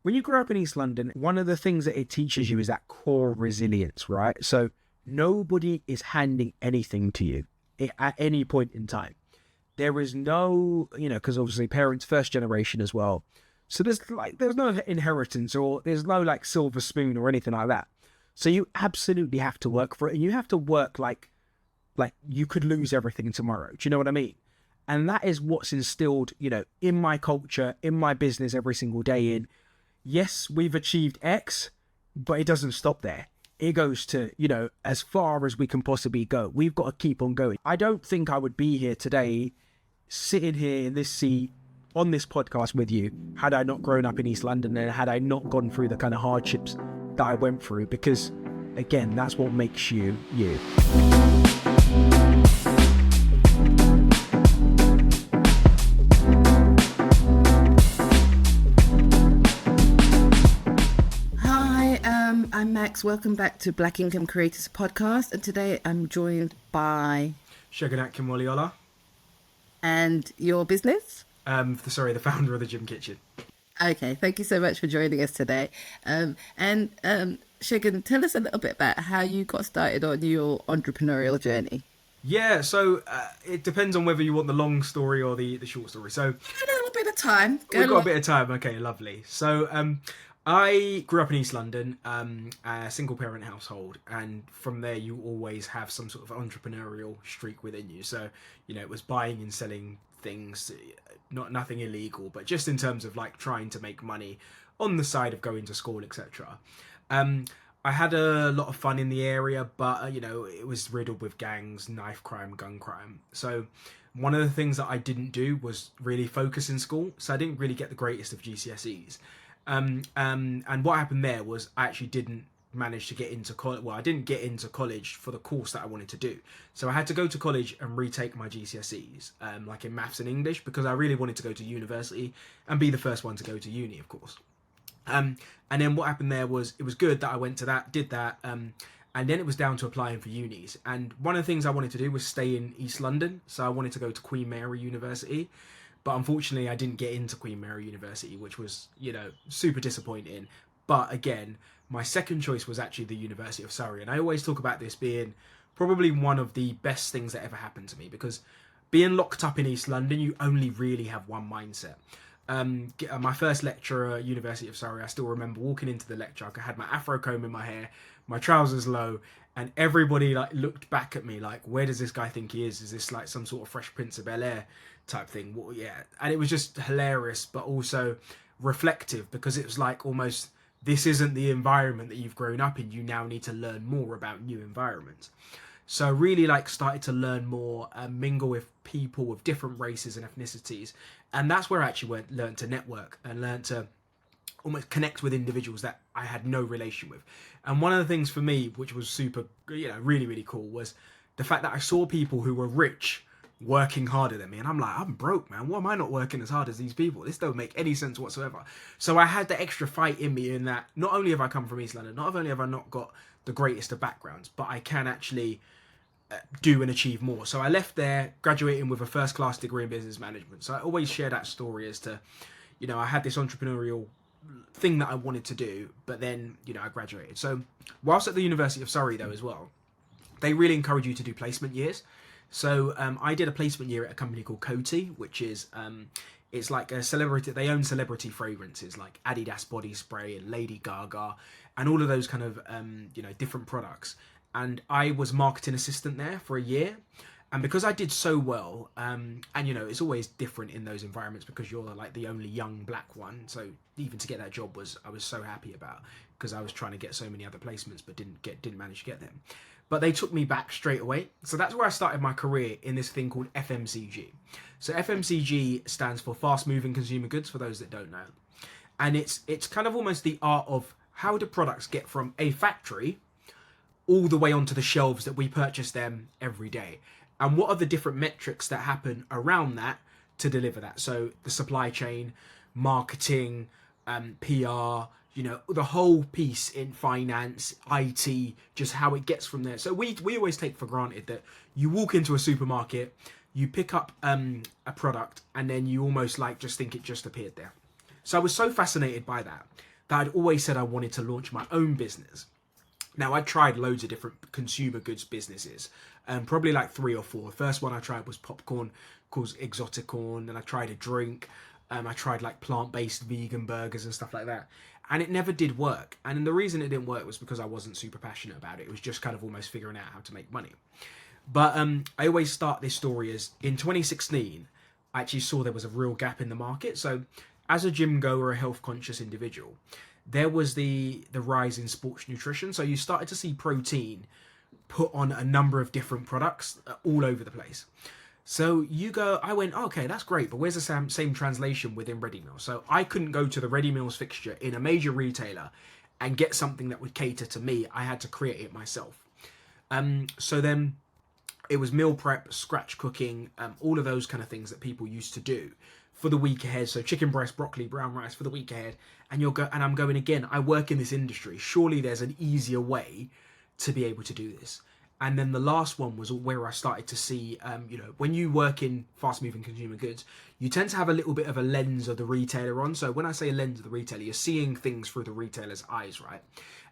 when you grow up in East London, one of the things that it teaches you is that core resilience, right? So nobody is handing anything to you at any point in time. There is no, because obviously parents, first generation as well. So there's no inheritance, or there's no like silver spoon or anything like that. So you absolutely have to work for it, and you have to work like you could lose everything tomorrow. Do you know what I mean? And that is what's instilled, in my culture, in my business every single day. Yes, we've achieved X, but it doesn't stop there. It goes to, as far as we can possibly go. We've got to keep on going. I don't think I would be here today, sitting here in this seat on this podcast with you, had I not grown up in East London and had I not gone through the kind of hardships that I went through. Because, again, that's what makes you, you. I'm Max. Welcome back to Black Income Creators Podcast, and today I'm joined by Segun Akinwoleola. And your business? The founder of the Gym Kitchen. Okay, thank you so much for joining us today. Segun, tell us a little bit about how you got started on your entrepreneurial journey. Yeah, so it depends on whether you want the long story or the short story. So a little bit of time. We've got a bit of time. Okay, lovely. So I grew up in East London, a single parent household, and from there you always have some sort of entrepreneurial streak within you. So, it was buying and selling things, nothing illegal, but just in terms of like trying to make money on the side of going to school, etc. I had a lot of fun in the area, but it was riddled with gangs, knife crime, gun crime. So one of the things that I didn't do was really focus in school. So I didn't really get the greatest of GCSEs. And what happened there was I actually didn't manage to get into college. Well, I didn't get into college for the course that I wanted to do. So I had to go to college and retake my GCSEs, like in maths and English, because I really wanted to go to university and be the first one to go to uni, of course. And then what happened there was it was good that I went to that, did that, and then it was down to applying for unis. And one of the things I wanted to do was stay in East London. So I wanted to go to Queen Mary University. But unfortunately, I didn't get into Queen Mary University, which was, super disappointing. But again, my second choice was actually the University of Surrey. And I always talk about this being probably one of the best things that ever happened to me, because being locked up in East London, you only really have one mindset. My first lecture at University of Surrey, I still remember walking into the lecture. I had my afro comb in my hair, my trousers low, and everybody looked back at me like, where does this guy think he is? Is this like some sort of Fresh Prince of Bel-Air type thing? Well, yeah. And it was just hilarious, but also reflective, because it was like almost, this isn't the environment that you've grown up in. You now need to learn more about new environments. So I really started to learn more, mingle with people with different races and ethnicities. And that's where I actually learned to network and learned to almost connect with individuals that I had no relation with. And one of the things for me, which was super, really, really cool, was the fact that I saw people who were rich working harder than me. And I'm like, I'm broke, man. Why am I not working as hard as these people? This don't make any sense whatsoever. So I had the extra fight in me in that not only have I come from East London, not only have I not got the greatest of backgrounds, but I can actually do and achieve more. So I left there graduating with a first class degree in business management. So I always share that story as to, I had this entrepreneurial thing that I wanted to do, but then, I graduated. So whilst at the University of Surrey though as well, they really encourage you to do placement years. So I did a placement year at a company called Coty, which is, it's like a celebrity, they own celebrity fragrances like Adidas body spray and Lady Gaga and all of those kind of, different products. And I was marketing assistant there for a year. And because I did so well, and it's always different in those environments because you're like the only young black one. So even to get that job I was so happy about, because I was trying to get so many other placements, but didn't manage to get them. But they took me back straight away. So that's where I started my career in this thing called FMCG. So FMCG stands for fast moving consumer goods, for those that don't know. And it's kind of almost the art of how do products get from a factory all the way onto the shelves that we purchase them every day. And what are the different metrics that happen around that to deliver that? So the supply chain, marketing, PR, the whole piece in finance, IT, just how it gets from there. So we always take for granted that you walk into a supermarket, you pick up a product, and then you almost just think it just appeared there. So I was so fascinated by that. that I'd always said I wanted to launch my own business. Now, I tried loads of different consumer goods businesses, probably like 3 or 4. The first one I tried was popcorn called Exoticorn, and I tried a drink. I tried like plant-based vegan burgers and stuff like that. And it never did work. And the reason it didn't work was because I wasn't super passionate about it. It was just kind of almost figuring out how to make money. But I always start this story as in 2016, I actually saw there was a real gap in the market. So as a gym goer, a health conscious individual, there was the rise in sports nutrition. So you started to see protein put on a number of different products all over the place. So I went, okay, that's great, but where's the same translation within ready meals? So I couldn't go to the ready meals fixture in a major retailer and get something that would cater to me. I had to create it myself. So then it was meal prep, scratch cooking, all of those kind of things that people used to do for the week ahead. So chicken breast, broccoli, brown rice for the week ahead. And I'm going again, I work in this industry. Surely there's an easier way to be able to do this. And then the last one was where I started to see, when you work in fast-moving consumer goods, you tend to have a little bit of a lens of the retailer on. So when I say a lens of the retailer, you're seeing things through the retailer's eyes, right?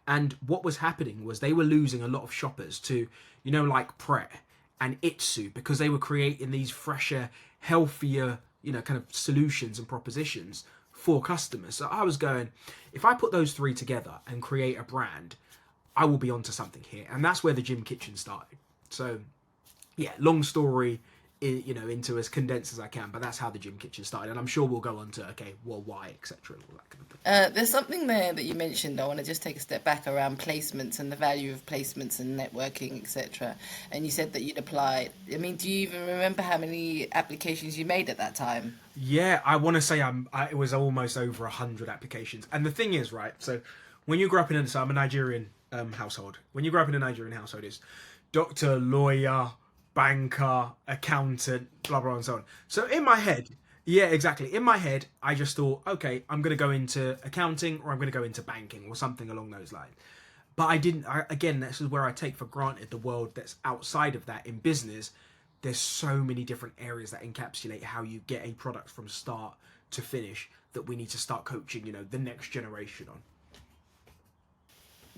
And what was happening was they were losing a lot of shoppers to, like Pret and Itsu, because they were creating these fresher, healthier, kind of solutions and propositions for customers. So I was going, if I put those three together and create a brand, I will be onto something here. And that's where the Gym Kitchen started. So yeah, long story, into as condensed as I can, but that's how the Gym Kitchen started. And I'm sure we'll go on to, why, etc. and all that kind of thing. There's something there that you mentioned. I want to just take a step back around placements and the value of placements and networking, etc. And you said that you'd applied. I mean, do you even remember how many applications you made at that time? Yeah, I want to say it was almost over 100 applications. And the thing is, right, so when you grow up in I'm a Nigerian household. When you grow up in a Nigerian household, it's doctor, lawyer, banker, accountant, blah, blah, and so on. So in my head, yeah, exactly. In my head, I just thought, okay, I'm going to go into accounting or I'm going to go into banking or something along those lines. But I didn't, again, this is where I take for granted the world that's outside of that in business. There's so many different areas that encapsulate how you get a product from start to finish that we need to start coaching, the next generation on.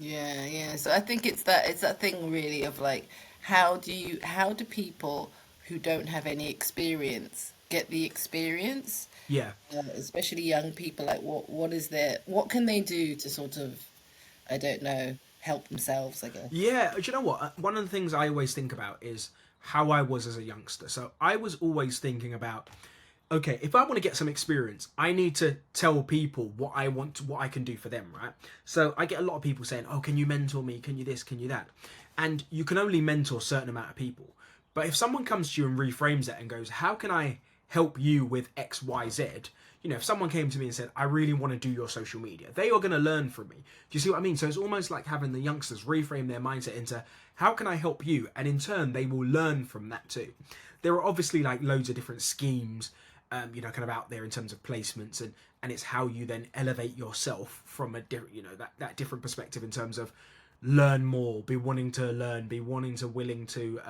Yeah. So I think it's that thing really of like, how do people who don't have any experience get the experience? Yeah. Especially young people, like what can they do to sort of, I don't know, help themselves, I guess. Yeah, do you know what? One of the things I always think about is how I was as a youngster. So I was always thinking about, okay, if I want to get some experience, I need to tell people what I can do for them, right? So I get a lot of people saying, oh, can you mentor me? Can you this? Can you that? And you can only mentor a certain amount of people. But if someone comes to you and reframes it and goes, how can I help you with X, Y, Z? If someone came to me and said, I really want to do your social media, they are going to learn from me. Do you see what I mean? So it's almost like having the youngsters reframe their mindset into, how can I help you? And in turn, they will learn from that too. There are obviously like loads of different schemes, kind of out there in terms of placements, and it's how you then elevate yourself from a different, that different perspective in terms of learn more, be wanting to learn, be willing to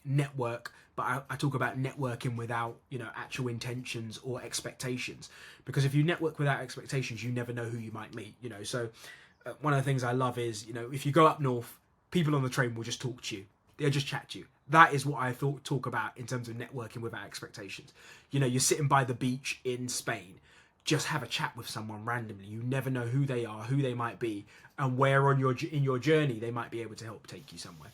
network. But I talk about networking without, actual intentions or expectations. Because if you network without expectations, you never know who you might meet, So one of the things I love is, if you go up north, people on the train will just talk to you. They'll just chat to you. That is what I talk about in terms of networking without expectations. You're sitting by the beach in Spain. Just have a chat with someone randomly. You never know who they are, who they might be, and where in your journey they might be able to help take you somewhere.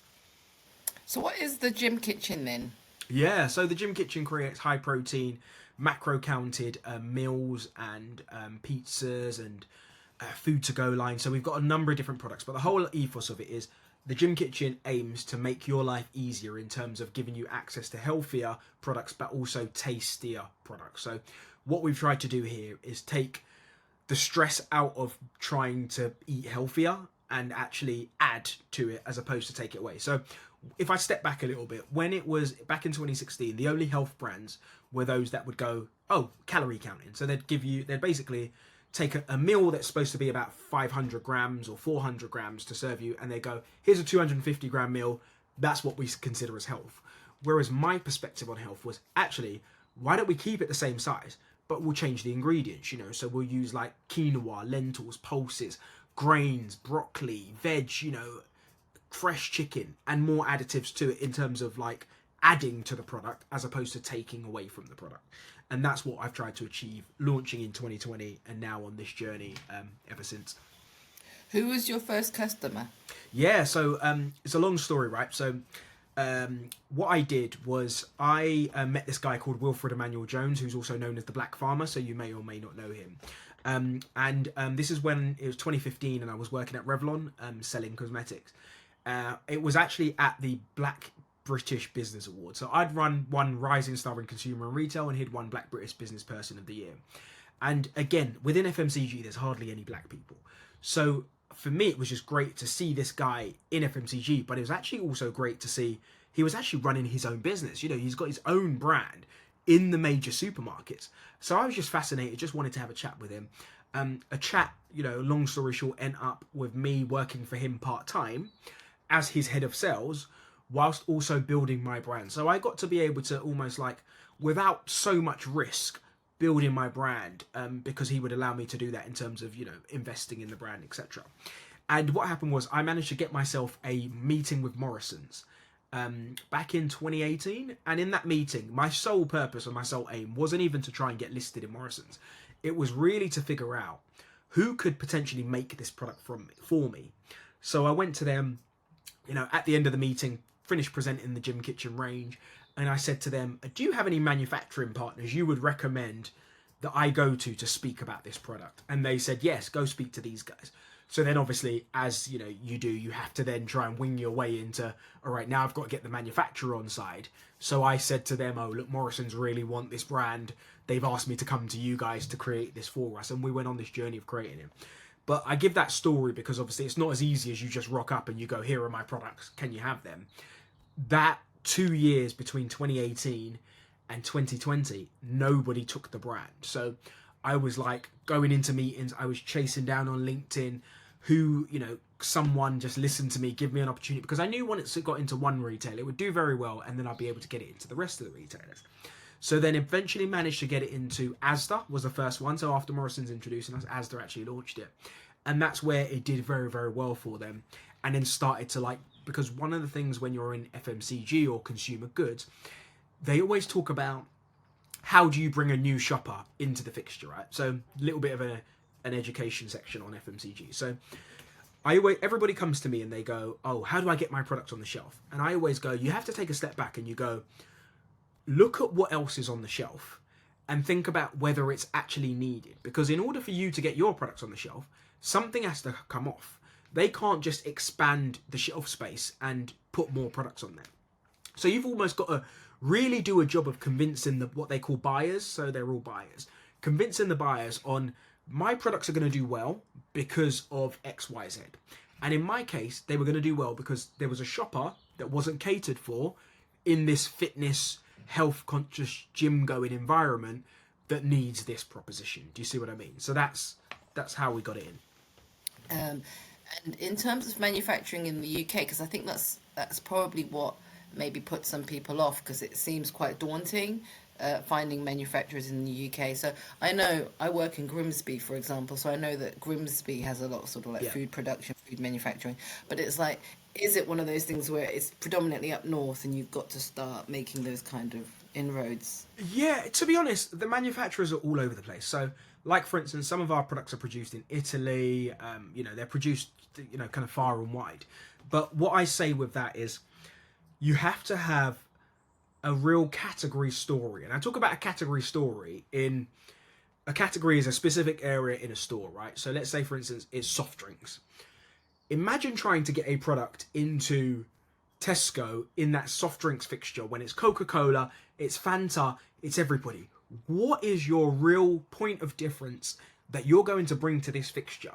So what is the Gym Kitchen then? Yeah, so the Gym Kitchen creates high protein, macro counted meals and pizzas and food to go line. So we've got a number of different products, but the whole ethos of it is the Gym Kitchen aims to make your life easier in terms of giving you access to healthier products, but also tastier products. So what we've tried to do here is take the stress out of trying to eat healthier and actually add to it as opposed to take it away. So if I step back a little bit, when it was back in 2016, the only health brands were those that would go, calorie counting. So they'd basically take a meal that's supposed to be about 500 grams or 400 grams to serve you, and they go, here's a 250 gram meal. That's what we consider as health. Whereas my perspective on health was actually, why don't we keep it the same size, but we'll change the ingredients, you know. So we'll use like quinoa, lentils, pulses, grains, broccoli, veg, you know, fresh chicken, and more additives to it in terms of like adding to the product as opposed to taking away from the product. And that's what I've tried to achieve launching in 2020 and now on this journey ever since. Who was your first customer? Yeah, so it's a long story, right? So what I did was I met this guy called Wilfred Emmanuel Jones, who's also known as the Black Farmer, so you may or may not know him. This is when it was 2015 and I was working at Revlon selling cosmetics. It was actually at the Black British Business Award. So I'd won Rising Star in Consumer and Retail, and he'd won Black British Business Person of the Year. And again, within FMCG, there's hardly any black people. So for me, it was just great to see this guy in FMCG, but it was actually also great to see he was actually running his own business. You know, he's got his own brand in the major supermarkets. So I was just fascinated, just wanted to have a chat with him. A chat, you know, long story short, ended up with me working for him part-time as his head of sales, whilst also building my brand. So I got to be able to almost like, without so much risk, building my brand, because he would allow me to do that in terms of, you know, investing in the brand, etc. And what happened was I managed to get myself a meeting with Morrison's back in 2018. And in that meeting, my sole purpose and my sole aim wasn't even to try and get listed in Morrison's. It was really to figure out who could potentially make this product for me. So I went to them, you know, at the end of the meeting, finished presenting the Gym Kitchen range, and I said to them, do you have any manufacturing partners you would recommend that I go to speak about this product? And they said, yes, go speak to these guys. So then obviously, as you know, you have to then try and wing your way into, all right, now I've got to get the manufacturer on side. So I said to them, oh, look, Morrison's really want this brand. They've asked me to come to you guys to create this for us. And we went on this journey of creating it. But I give that story because obviously it's not as easy as you just rock up and you go, here are my products, can you have them? That 2 years between 2018 and 2020, nobody took the brand. So I was like going into meetings, I was chasing down on LinkedIn who, you know, someone just listened to me, give me an opportunity, because I knew once it got into one retailer, it would do very well, and then I'd be able to get it into the rest of the retailers. So then eventually managed to get it into Asda, was the first one. So after Morrison's introducing us, Asda actually launched it. And that's where it did very, very well for them. And then started to like, because one of the things when you're in FMCG or consumer goods, they always talk about how do you bring a new shopper into the fixture, right? So a little bit of an education section on FMCG. So everybody comes to me and they go, oh, how do I get my products on the shelf? And I always go, you have to take a step back and you go, look at what else is on the shelf and think about whether it's actually needed. Because in order for you to get your products on the shelf, something has to come off. They can't just expand the shelf space and put more products on there. So you've almost got to really do a job of convincing what they call buyers. So they're all buyers. Convincing the buyers on, my products are going to do well because of X, Y, Z. And in my case, they were going to do well because there was a shopper that wasn't catered for in this fitness, health conscious, gym going environment that needs this proposition. Do you see what I mean? So that's how we got it in. And in terms of manufacturing in the UK, because I think that's probably what maybe put some people off, because it seems quite daunting finding manufacturers in the UK. So I know I work in Grimsby, for example, so I know that Grimsby has a lot of sort of like food production, food manufacturing, but it's like, is it one of those things where it's predominantly up north and you've got to start making those kind of inroads? Yeah, to be honest, the manufacturers are all over the place. So, like for instance, some of our products are produced in Italy. You know, they're produced, you know, kind of far and wide. But what I say with that is, you have to have a real category story. And I talk about a category story in a category is a specific area in a store, right? So let's say, for instance, it's soft drinks. Imagine trying to get a product into Tesco in that soft drinks fixture when it's Coca-Cola, it's Fanta, it's everybody. What is your real point of difference that you're going to bring to this fixture?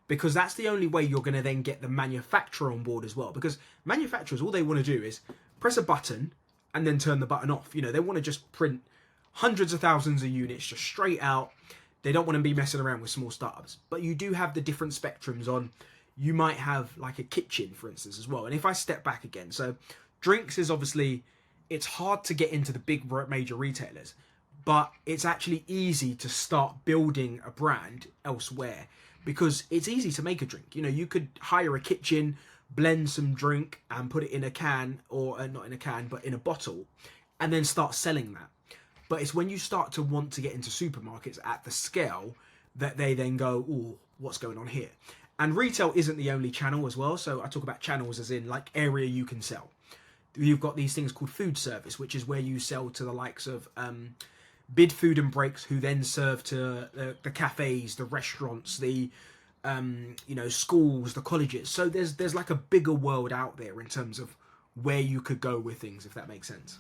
Because that's the only way you're going to then get the manufacturer on board as well. Because manufacturers, all they want to do is press a button and then turn the button off. You know, they want to just print hundreds of thousands of units just straight out. They don't want to be messing around with small startups. But you do have the different spectrums on. You might have like a kitchen, for instance, as well. And if I step back again, so drinks is obviously, it's hard to get into the big major retailers. but it's actually easy to start building a brand elsewhere because it's easy to make a drink. You know, you could hire a kitchen, blend some drink and put it in a can, or not in a can but in a bottle, and then start selling that. But it's when you start to want to get into supermarkets at the scale that they then go, oh, what's going on here? And retail isn't the only channel as well. So I talk about channels as in like area you can sell. You've got these things called food service, which is where you sell to the likes of Bid Food and Breaks, who then serve to the cafes, the restaurants, the schools, the colleges. So there's like a bigger world out there in terms of where you could go with things, if that makes sense.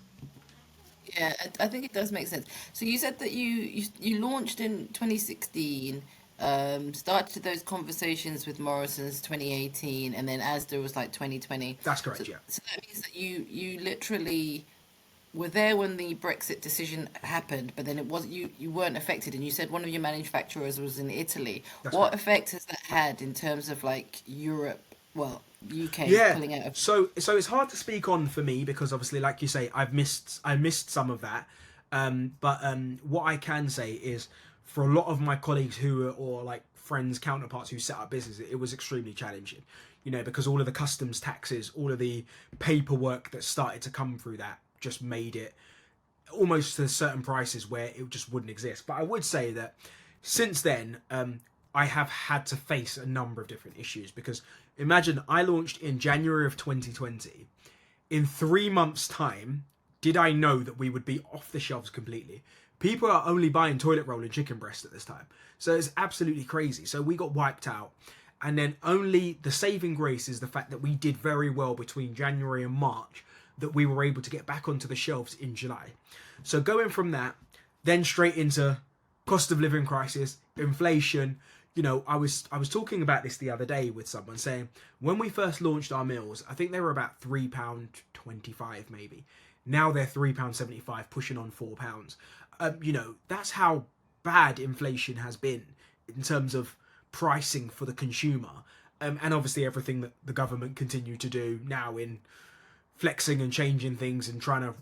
Yeah, I think it does make sense. So you said that you launched in 2016, started those conversations with Morrison's 2018, and then Asda was like 2020. That's So, correct, yeah. so that means that you literally were there when the Brexit decision happened, but then it was you weren't affected, and you said one of your manufacturers was in Italy. That's What correct. effect has that had in terms of like Europe, well, UK Yeah. pulling out of? So it's hard to speak on for me because obviously, like you say, I missed some of that. But what I can say is, for a lot of my colleagues who are, or like friends, counterparts who set up businesses, it was extremely challenging. You know, because all of the customs taxes, all of the paperwork that started to come through that just made it almost to certain prices where it just wouldn't exist. But I would say that since then, I have had to face a number of different issues because imagine I launched in January of 2020. In 3 months' time, did I know that we would be off the shelves completely? People are only buying toilet roll and chicken breast at this time. So it's absolutely crazy. So we got wiped out. And then only the saving grace is the fact that we did very well between January and March, that we were able to get back onto the shelves in July. So going from that, then straight into cost of living crisis, inflation. You know, I was talking about this the other day with someone saying when we first launched our meals, I think they were about £3.25 maybe. Now they're £3.75, pushing on £4. That's how bad inflation has been in terms of pricing for the consumer, and obviously everything that the government continue to do now in flexing and changing things and trying to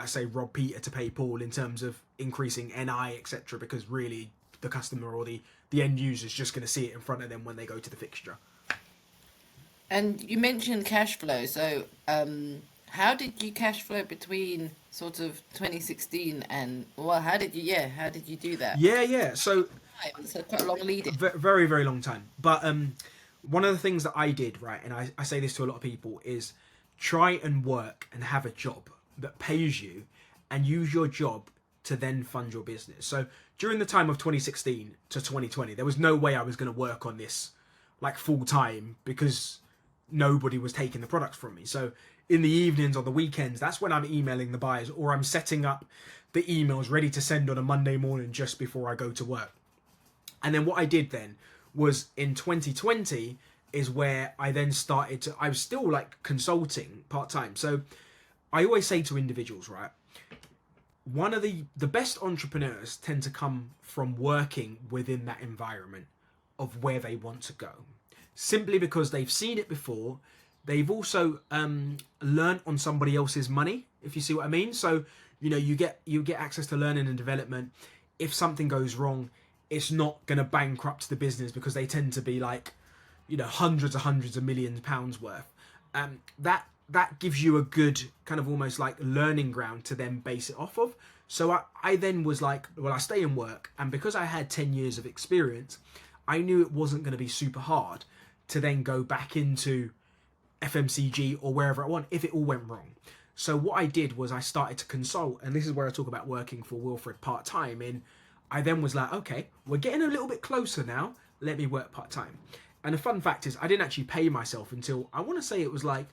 say rob Peter to pay Paul in terms of increasing NI etc. Because really the customer or the end user is just going to see it in front of them when they go to the fixture. And you mentioned cash flow. So, how did you cash flow between sort of 2016 and, well, how did you do that? Yeah. So It's a quite a long lead in. very very long time. But one of the things that I did, right, and I say this to a lot of people, is try and work and have a job that pays you and use your job to then fund your business. So during the time of 2016 to 2020, there was no way I was going to work on this like full time because nobody was taking the products from me. So in the evenings or the weekends, that's when I'm emailing the buyers or I'm setting up the emails ready to send on a Monday morning just before I go to work. And then what I did then was in 2020 is where I then started to, I was still like consulting part time. So I always say to individuals, right, one of the best entrepreneurs tend to come from working within that environment of where they want to go, simply because they've seen it before. They've also learned on somebody else's money, if you see what I mean. So you get access to learning and development. If something goes wrong, it's not going to bankrupt the business because they tend to be like, hundreds of millions of pounds worth. That gives you a good kind of almost like learning ground to then base it off of. So I then was like, well, I stay in work, and because I had 10 years of experience, I knew it wasn't going to be super hard to then go back into FMCG or wherever I want if it all went wrong. So what I did was I started to consult, and this is where I talk about working for Wilfred part-time. And I then was like, okay, we're getting a little bit closer now, let me work part-time. And the fun fact is I didn't actually pay myself until, I want to say it was like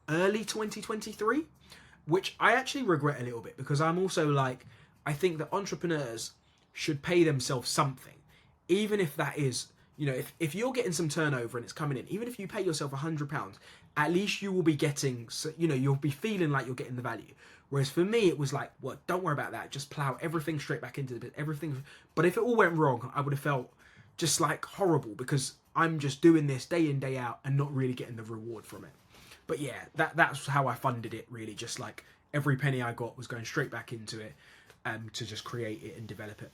early 2023, which I actually regret a little bit because I'm also like, I think that entrepreneurs should pay themselves something, even if that is, if you're getting some turnover and it's coming in, even if you pay yourself £100, at least you will be getting, you'll be feeling like you're getting the value. Whereas for me, it was like, well, don't worry about that. Just plow everything straight back into the bit, everything. But if it all went wrong, I would have felt just like horrible because I'm just doing this day in, day out and not really getting the reward from it. But yeah, that's how I funded it really. Just like every penny I got was going straight back into it. to just create it and develop it.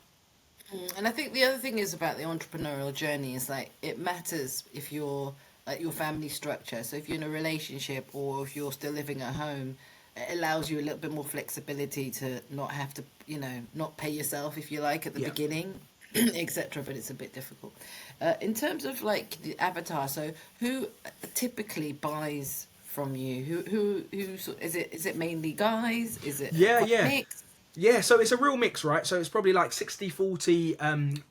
And I think the other thing is about the entrepreneurial journey is like it matters if you're like your family structure. So if you're in a relationship or if you're still living at home, it allows you a little bit more flexibility to not have to, not pay yourself if you like at the Yeah. beginning, etc. But it's a bit difficult. In terms of like the avatar, so who typically buys from you? Is it mainly guys? Is it Yeah, quite yeah. mixed? Yeah, so it's a real mix, right? So it's probably like 60-40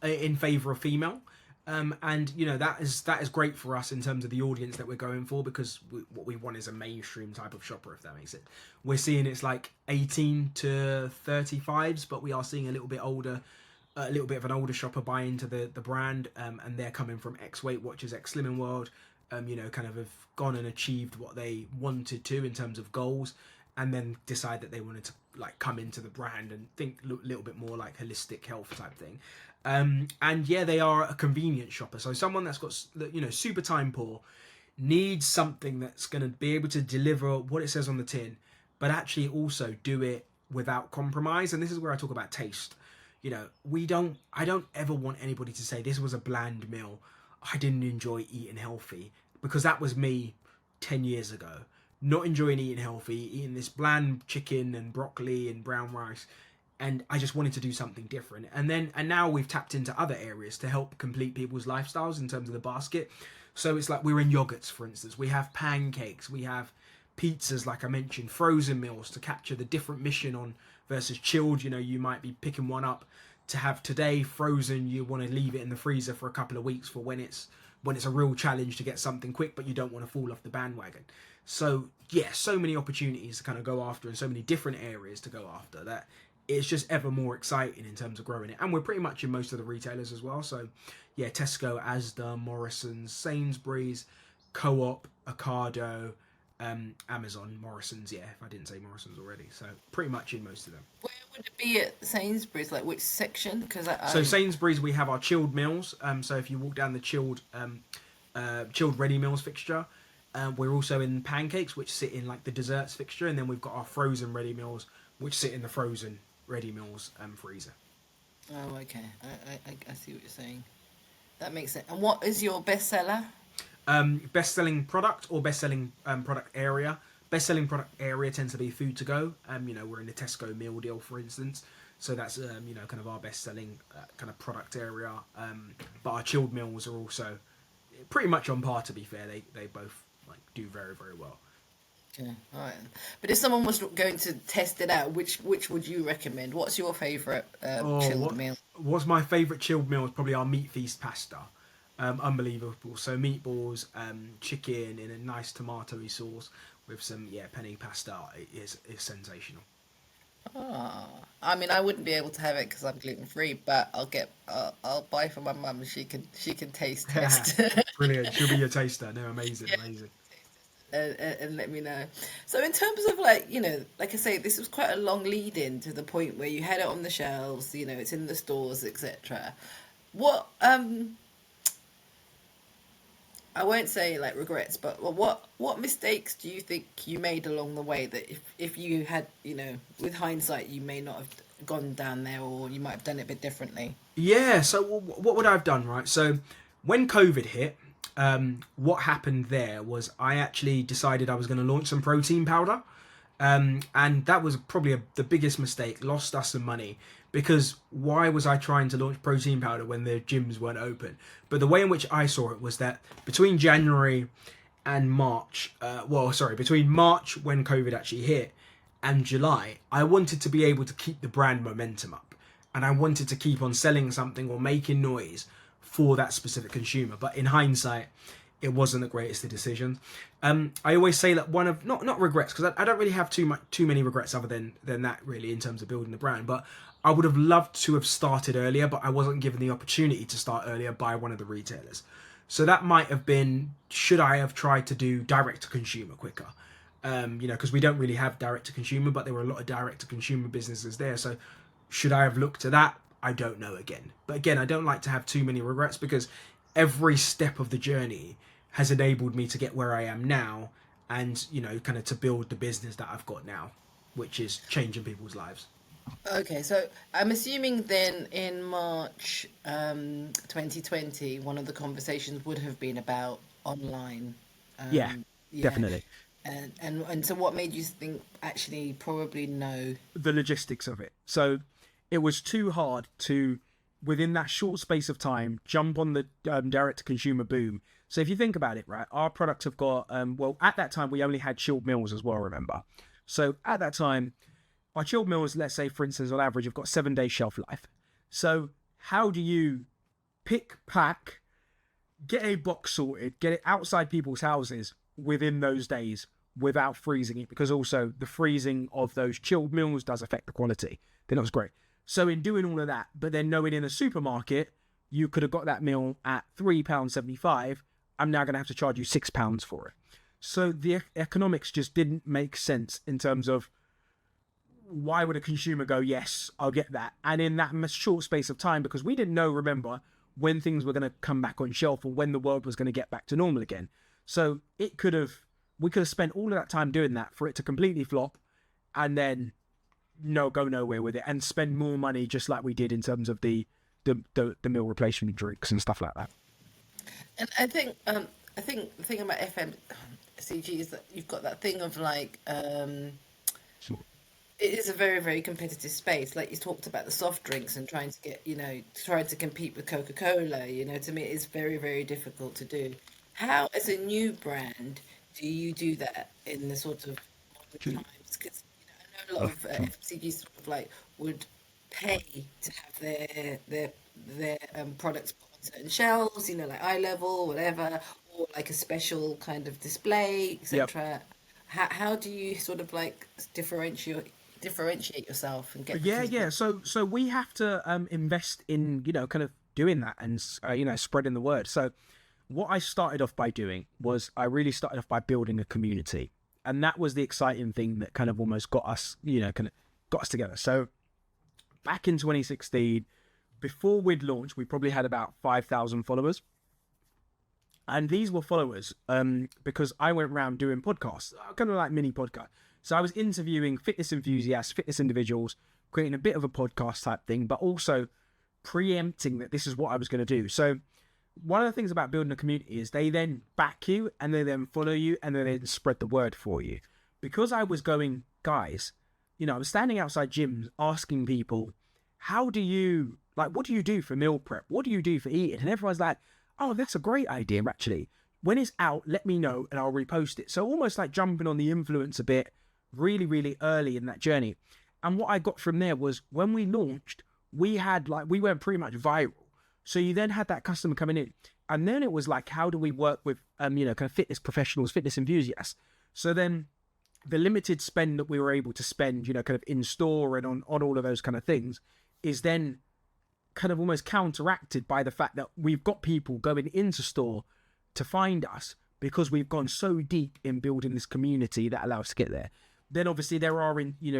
in favor of female. And that is great for us in terms of the audience that we're going for, because what we want is a mainstream type of shopper, if that makes it. We're seeing it's like 18 to 35s, but we are seeing a little bit of an older shopper buy into the brand, and they're coming from X Weight Watchers, X Slimming World, kind of have gone and achieved what they wanted to in terms of goals, and then decide that they wanted to like come into the brand and think a little bit more like holistic health type thing. And yeah, they are a convenient shopper. So someone that's got super time poor needs something that's going to be able to deliver what it says on the tin, but actually also do it without compromise. And this is where I talk about taste. I don't ever want anybody to say this was a bland meal, I didn't enjoy eating healthy, because that was me 10 years ago, not enjoying eating healthy, eating this bland chicken and broccoli and brown rice, and I just wanted to do something different. And now we've tapped into other areas to help complete people's lifestyles in terms of the basket. So it's like we're in yogurts, for instance. We have pancakes, we have pizzas, like I mentioned, frozen meals to capture the different mission on versus chilled. You might be picking one up to have today, frozen you want to leave it in the freezer for a couple of weeks for when it's a real challenge to get something quick, but you don't want to fall off the bandwagon. So yeah, so many opportunities to kind of go after and so many different areas to go after that it's just ever more exciting in terms of growing it. And we're pretty much in most of the retailers as well. So yeah, Tesco, Asda, Morrison's, Sainsbury's, Co-op, Ocado, Amazon, Morrison's. Yeah, if I didn't say Morrison's already. So pretty much in most of them. Where would it be at Sainsbury's? Like which section? Because So Sainsbury's, we have our chilled meals. So if you walk down the chilled ready meals fixture, we're also in pancakes, which sit in like the desserts fixture, and then we've got our frozen ready meals, which sit in the frozen ready meals freezer. Oh, okay. I see what you're saying. That makes sense. And what is your bestseller? Best selling product or best selling product area. Best selling product area tends to be food to go. We're in the Tesco meal deal, for instance. So that's kind of our best selling kind of product area. But our chilled meals are also pretty much on par. To be fair, they both like do very very well. Okay, all right. But if someone was going to test it out, which would you recommend? What's your favourite Oh, chilled meal? what's my favourite chilled meal is probably our meat feast pasta. Unbelievable. So meatballs, chicken in a nice tomatoey sauce with some penne pasta is sensational. Oh, I mean, I wouldn't be able to have it because I'm gluten free, but I'll buy for my mum. She can taste test. Brilliant. She'll be your taster. No, amazing, amazing. And let me know. So in terms of like, like I say, this was quite a long lead in to the point where you had it on the shelves, it's in the stores, etc. What I won't say like regrets, but what mistakes do you think you made along the way that if you had, with hindsight, you may not have gone down there, or you might have done it a bit differently? Yeah. So what would I have done, right? So when COVID hit, what happened there was I actually decided I was going to launch some protein powder. And that was probably the biggest mistake, lost us some money, because why was I trying to launch protein powder when the gyms weren't open? But the way in which I saw it was that between January and March, between March when COVID actually hit and July, I wanted to be able to keep the brand momentum up. And I wanted to keep on selling something or making noise for that specific consumer. But in hindsight, it wasn't the greatest of decisions. I always say that one of not regrets, because I don't really have too many regrets other than that really in terms of building the brand. But I would have loved to have started earlier, but I wasn't given the opportunity to start earlier by one of the retailers. So that might have been, should I have tried to do direct to consumer quicker? Because we don't really have direct to consumer, but there were a lot of direct to consumer businesses there. So should I have looked at that? I don't know again. But again, I don't like to have too many regrets, because every step of the journey has enabled me to get where I am now, and kind of to build the business that I've got now, which is changing people's lives. Okay, so I'm assuming then in March 2020, one of the conversations would have been about online. Yeah, Yeah, definitely. and so what made you think actually probably no? The logistics of it. So it was too hard to, within that short space of time, jump on the direct to consumer boom. So if you think about it, right, our products have got, well, at that time, we only had chilled meals as well, remember? So at that time, our chilled meals, let's say, for instance, on average, have got 7 days shelf life. So how do you pick, pack, get a box sorted, get it outside people's houses within those days without freezing it? Because also the freezing of those chilled meals does affect the quality. Then it was great. So in doing all of that, but then knowing in a supermarket, you could have got that meal at £3.75. I'm now going to have to charge you £6 for it. So the economics just didn't make sense in terms of why would a consumer go, yes, I'll get that. And in that short space of time, because we didn't know, remember, when things were going to come back on shelf or when the world was going to get back to normal again. So we could have spent all of that time doing that for it to completely flop and then go nowhere with it and spend more money just like we did in terms of the meal replacement drinks and stuff like that. And I think the thing about FMCG is that you've got that thing of like it is a very, very competitive space. Like you talked about the soft drinks and trying to get, trying to compete with Coca-Cola, to me it is very, very difficult to do. How, as a new brand, do you do that in the sort of modern times? Because, I know a lot of FMCG sort of like would pay to have their products put on certain shelves, like eye level, whatever, or like a special kind of display, Yep. etc. How do you sort of like differentiate yourself and get the Yeah, consumer? yeah. So we have to invest in kind of doing that and spreading the word. So what I started off by doing was I really started off by building a community, and that was the exciting thing that kind of almost got us kind of got us together. So back in 2016, before we'd launched, we probably had about 5,000 followers. And these were followers because I went around doing podcasts, kind of like mini podcasts. So I was interviewing fitness enthusiasts, fitness individuals, creating a bit of a podcast type thing, but also preempting that this is what I was going to do. So one of the things about building a community is they then back you and they then follow you and then they spread the word for you. Because I was going, guys, I was standing outside gyms asking people, how do you, like, what do you do for meal prep? What do you do for eating? And everyone's like, oh, that's a great idea, actually. When it's out, let me know and I'll repost it. So almost like jumping on the influence a bit really, really early in that journey. And what I got from there was when we launched, we went pretty much viral. So you then had that customer coming in. And then it was like, how do we work with, kind of fitness professionals, fitness enthusiasts? So then the limited spend that we were able to spend, kind of in store and on all of those kind of things is then kind of almost counteracted by the fact that we've got people going into store to find us because we've gone so deep in building this community that allows us to get there. Then obviously there are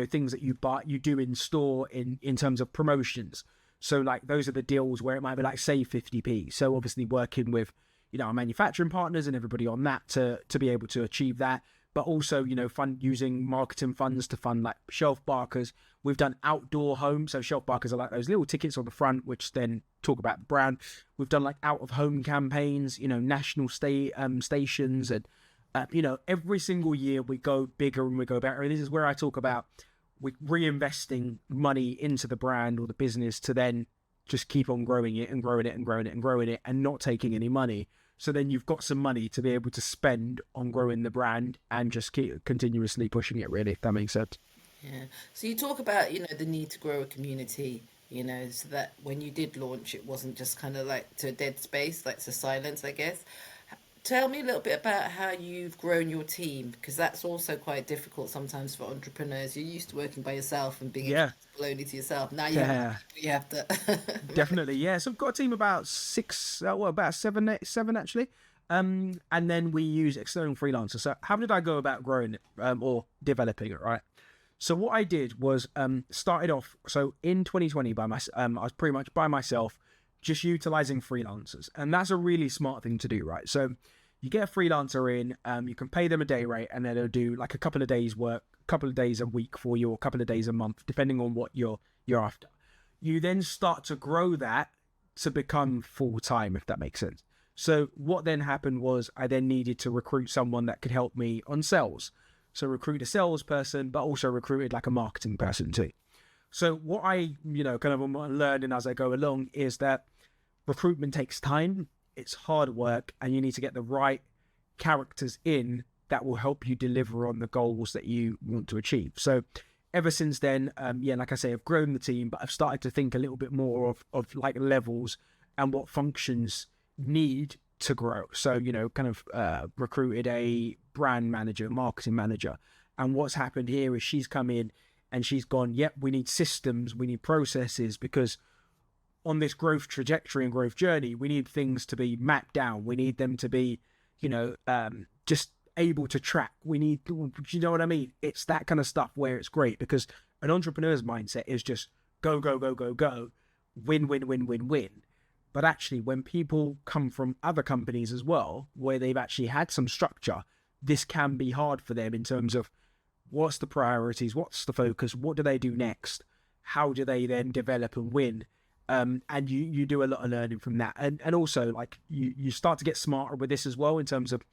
things that you do in store in terms of promotions. So like those are the deals where it might be like save 50p. So obviously working with our manufacturing partners and everybody on that to be able to achieve that. But also, fund using marketing funds to fund like shelf barkers. We've done outdoor home. So shelf barkers are like those little tickets on the front, which then talk about the brand. We've done like out of home campaigns, national stations. And, every single year we go bigger and we go better. And this is where I talk about we reinvesting money into the brand or the business to then just keep on growing it and growing it and growing it and growing it and not taking any money. So then you've got some money to be able to spend on growing the brand and just keep continuously pushing it, really, if that makes sense. Yeah. So you talk about, the need to grow a community, so that when you did launch, it wasn't just kind of like to a dead space, like to silence, I guess. Tell me a little bit about how you've grown your team, because that's also quite difficult sometimes for entrepreneurs. You're used to working by yourself and being Yeah, accountable only to yourself. Now you have yeah, you have to. definitely. Yeah, so I've got a team about six, about seven actually. And then we use external freelancers. So how did I go about growing it or developing it, right? So what I did was started off. So in 2020, I was pretty much by myself, just utilizing freelancers, and that's a really smart thing to do, right? So you get a freelancer in, you can pay them a day rate, and then they'll do like a couple of days work, a couple of days a week for you, or a couple of days a month, depending on what you're after. You then start to grow that to become full time, if that makes sense. So what then happened was I then needed to recruit someone that could help me on sales. So recruit a salesperson, but also recruited like a marketing person too. So what I, kind of am learning as I go along is that recruitment takes time, it's hard work, and you need to get the right characters in that will help you deliver on the goals that you want to achieve. So ever since then, like I say, I've grown the team, but I've started to think a little bit more of like levels and what functions need to grow. So, kind of recruited a brand manager, marketing manager. And what's happened here is she's come in and she's gone, yep, we need systems, we need processes, because on this growth trajectory and growth journey, we need things to be mapped down. We need them to be, just able to track. We need, you know what I mean? It's that kind of stuff where it's great, because an entrepreneur's mindset is just go, go, go, go, go, win, win, win, win, win. But actually, when people come from other companies as well, where they've actually had some structure, this can be hard for them in terms of what's the priorities, what's the focus, what do they do next, how do they then develop and win. And you do a lot of learning from that. And also, like, you start to get smarter with this as well, in terms of,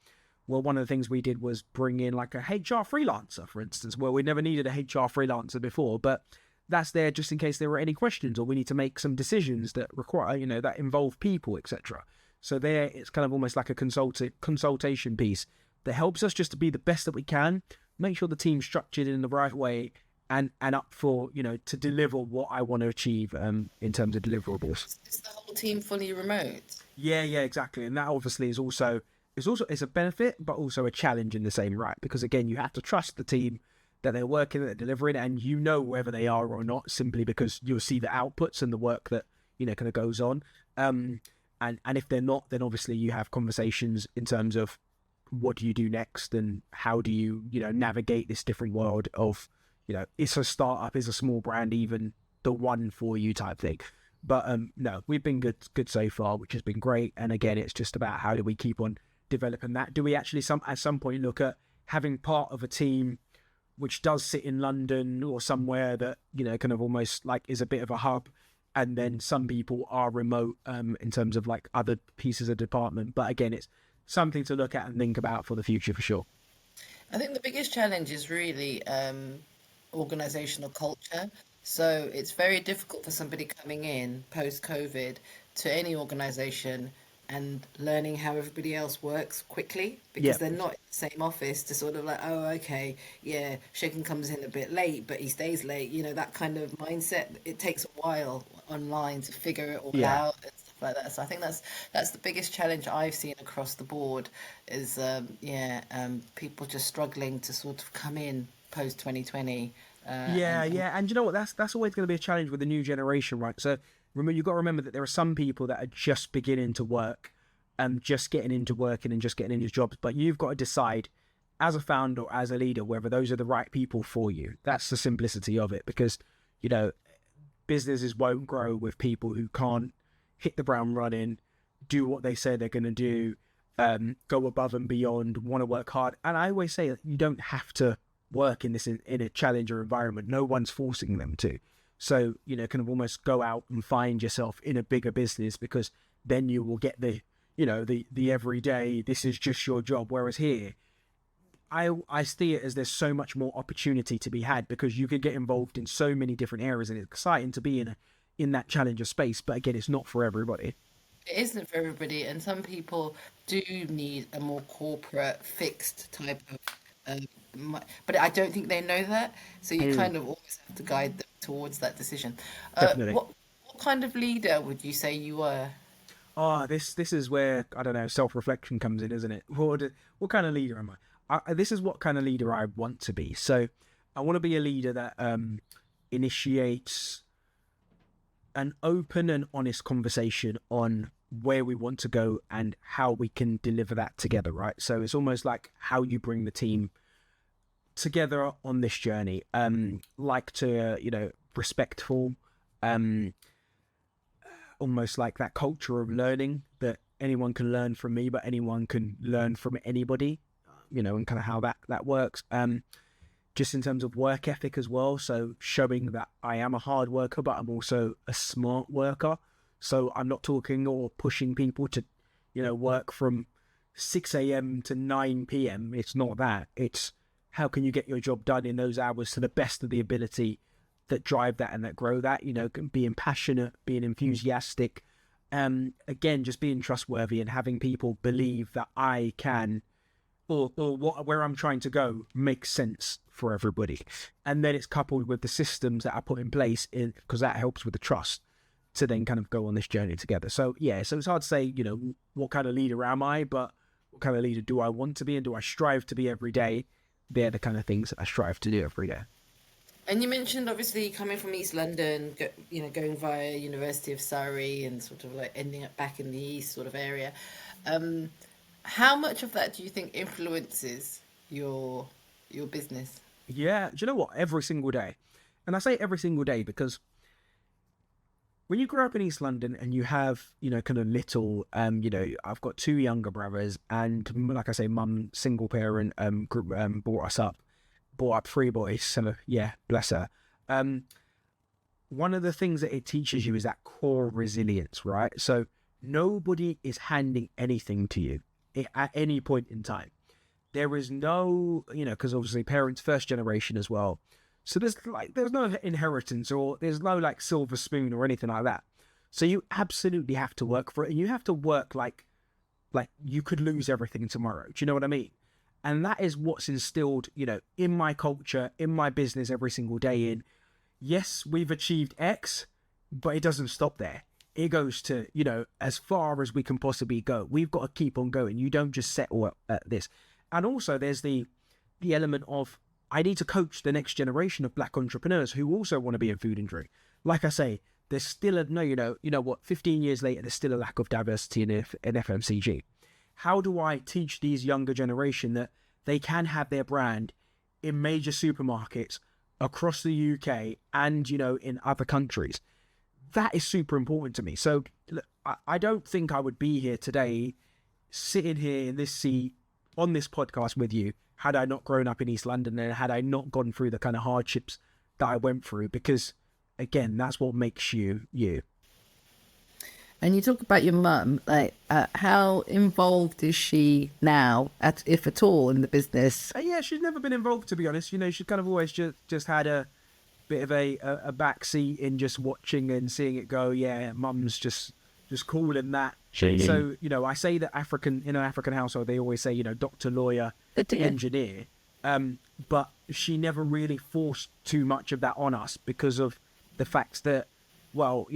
well, one of the things we did was bring in like a HR freelancer, for instance, where we never needed a HR freelancer before, but that's there just in case there were any questions or we need to make some decisions that require, that involve people, etc. So there, it's kind of almost like a consultation piece that helps us just to be the best that we can, make sure the team's structured in the right way, and up for, to deliver what I want to achieve in terms of deliverables. Is the whole team fully remote? Yeah, exactly. And that obviously is also, it's a benefit, but also a challenge in the same right, because again, you have to trust the team that they're working, that they're delivering, and whether they are or not, simply because you'll see the outputs and the work that, kind of goes on. And if they're not, then obviously you have conversations in terms of what do you do next, and how do you, navigate this different world of, it's a startup, is a small brand even the one for you type thing. But no, we've been good so far, which has been great. And again, it's just about how do we keep on developing that? Do we actually at some point look at having part of a team which does sit in London or somewhere that, kind of almost like is a bit of a hub, and then some people are remote in terms of like other pieces of department. But again, it's something to look at and think about for the future for sure. I think the biggest challenge is really organizational culture. So it's very difficult for somebody coming in post COVID to any organization and learning how everybody else works quickly, because Yeah. they're not in the same office to sort of like, oh, okay, yeah, Shaken comes in a bit late, but he stays late. That kind of mindset. It takes a while online to figure it all Yeah. out and stuff like that. So I think that's the biggest challenge I've seen across the board is, people just struggling to sort of come in post 2020. Yeah. And you know what? That's always going to be a challenge with the new generation, right? So remember, you've got to remember that there are some people that are just beginning to work and just getting into working and just getting into jobs. But you've got to decide as a founder or as a leader whether those are the right people for you. That's the simplicity of it, because, businesses won't grow with people who can't hit the ground running, do what they say they're going to do, go above and beyond, want to work hard. And I always say that you don't have to work in a challenger environment. No one's forcing them to. So, kind of almost go out and find yourself in a bigger business, because then you will get the everyday, this is just your job. Whereas here, I see it as there's so much more opportunity to be had, because you could get involved in so many different areas, and it's exciting to be in that challenger space. But again, it's not for everybody. It isn't for everybody, and some people do need a more corporate, fixed type of. But I don't think they know that, so you Mm, kind of always have to guide them towards that decision. definitely. What kind of leader would you say you were? This is where, I don't know, self-reflection comes in, isn't it? What kind of leader am I? This is what kind of leader I want to be. So I want to be a leader that initiates an open and honest conversation on where we want to go and how we can deliver that together, right? So it's almost like how you bring the team together on this journey. Like to, respectful, um, almost like that culture of learning that anyone can learn from me, but anyone can learn from anybody, and kind of how that works. Just in terms of work ethic as well. So showing that I am a hard worker, but I'm also a smart worker. So I'm not talking or pushing people to, work from 6 a.m. to 9 p.m. It's not that. It's how can you get your job done in those hours to the best of the ability that drive that and that grow that, being passionate, being enthusiastic. Again, just being trustworthy and having people believe that I can, or where I'm trying to go makes sense for everybody. And then it's coupled with the systems that I put in place because that helps with the trust to then kind of go on this journey together. So yeah, so it's hard to say, what kind of leader am I, but what kind of leader do I want to be and do I strive to be every day? They're the kind of things that I strive to do every day. And you mentioned obviously coming from East London, going via University of Surrey and sort of like ending up back in the East sort of area. How much of that do you think influences your business? Yeah, do you know what? Every single day. And I say every single day because when you grow up in East London and you have, kind of little, I've got 2 younger brothers and like I say, mum, single parent, brought up 3 boys. So yeah, bless her. One of the things that it teaches you is that core resilience, right? So nobody is handing anything to you at any point in time. There is no, because obviously parents, first generation as well. So there's no inheritance or there's no like silver spoon or anything like that. So you absolutely have to work for it, and you have to work like you could lose everything tomorrow. Do you know what I mean? And that is what's instilled, in my culture, in my business every single day. Yes, we've achieved X, but it doesn't stop there. It goes to, as far as we can possibly go. We've got to keep on going. You don't just settle at this. And also there's the element of, I need to coach the next generation of black entrepreneurs who also want to be in food and drink. Like I say, there's still 15 years later, there's still a lack of diversity in FMCG. How do I teach these younger generation that they can have their brand in major supermarkets across the UK and, in other countries? That is super important to me. So look, I don't think I would be here today, sitting here in this seat on this podcast with you, had I not grown up in East London and had I not gone through the kind of hardships that I went through, because again, that's what makes you you. And you talk about your mum, like how involved is she now, if at all, in the business? Yeah, she's never been involved, to be honest. She's kind of always just had a bit of a back seat in just watching and seeing it go. Yeah, mum's just cool in that. So, I say that in an African household, they always say, doctor, lawyer, engineer. But she never really forced too much of that on us because of the fact that, well,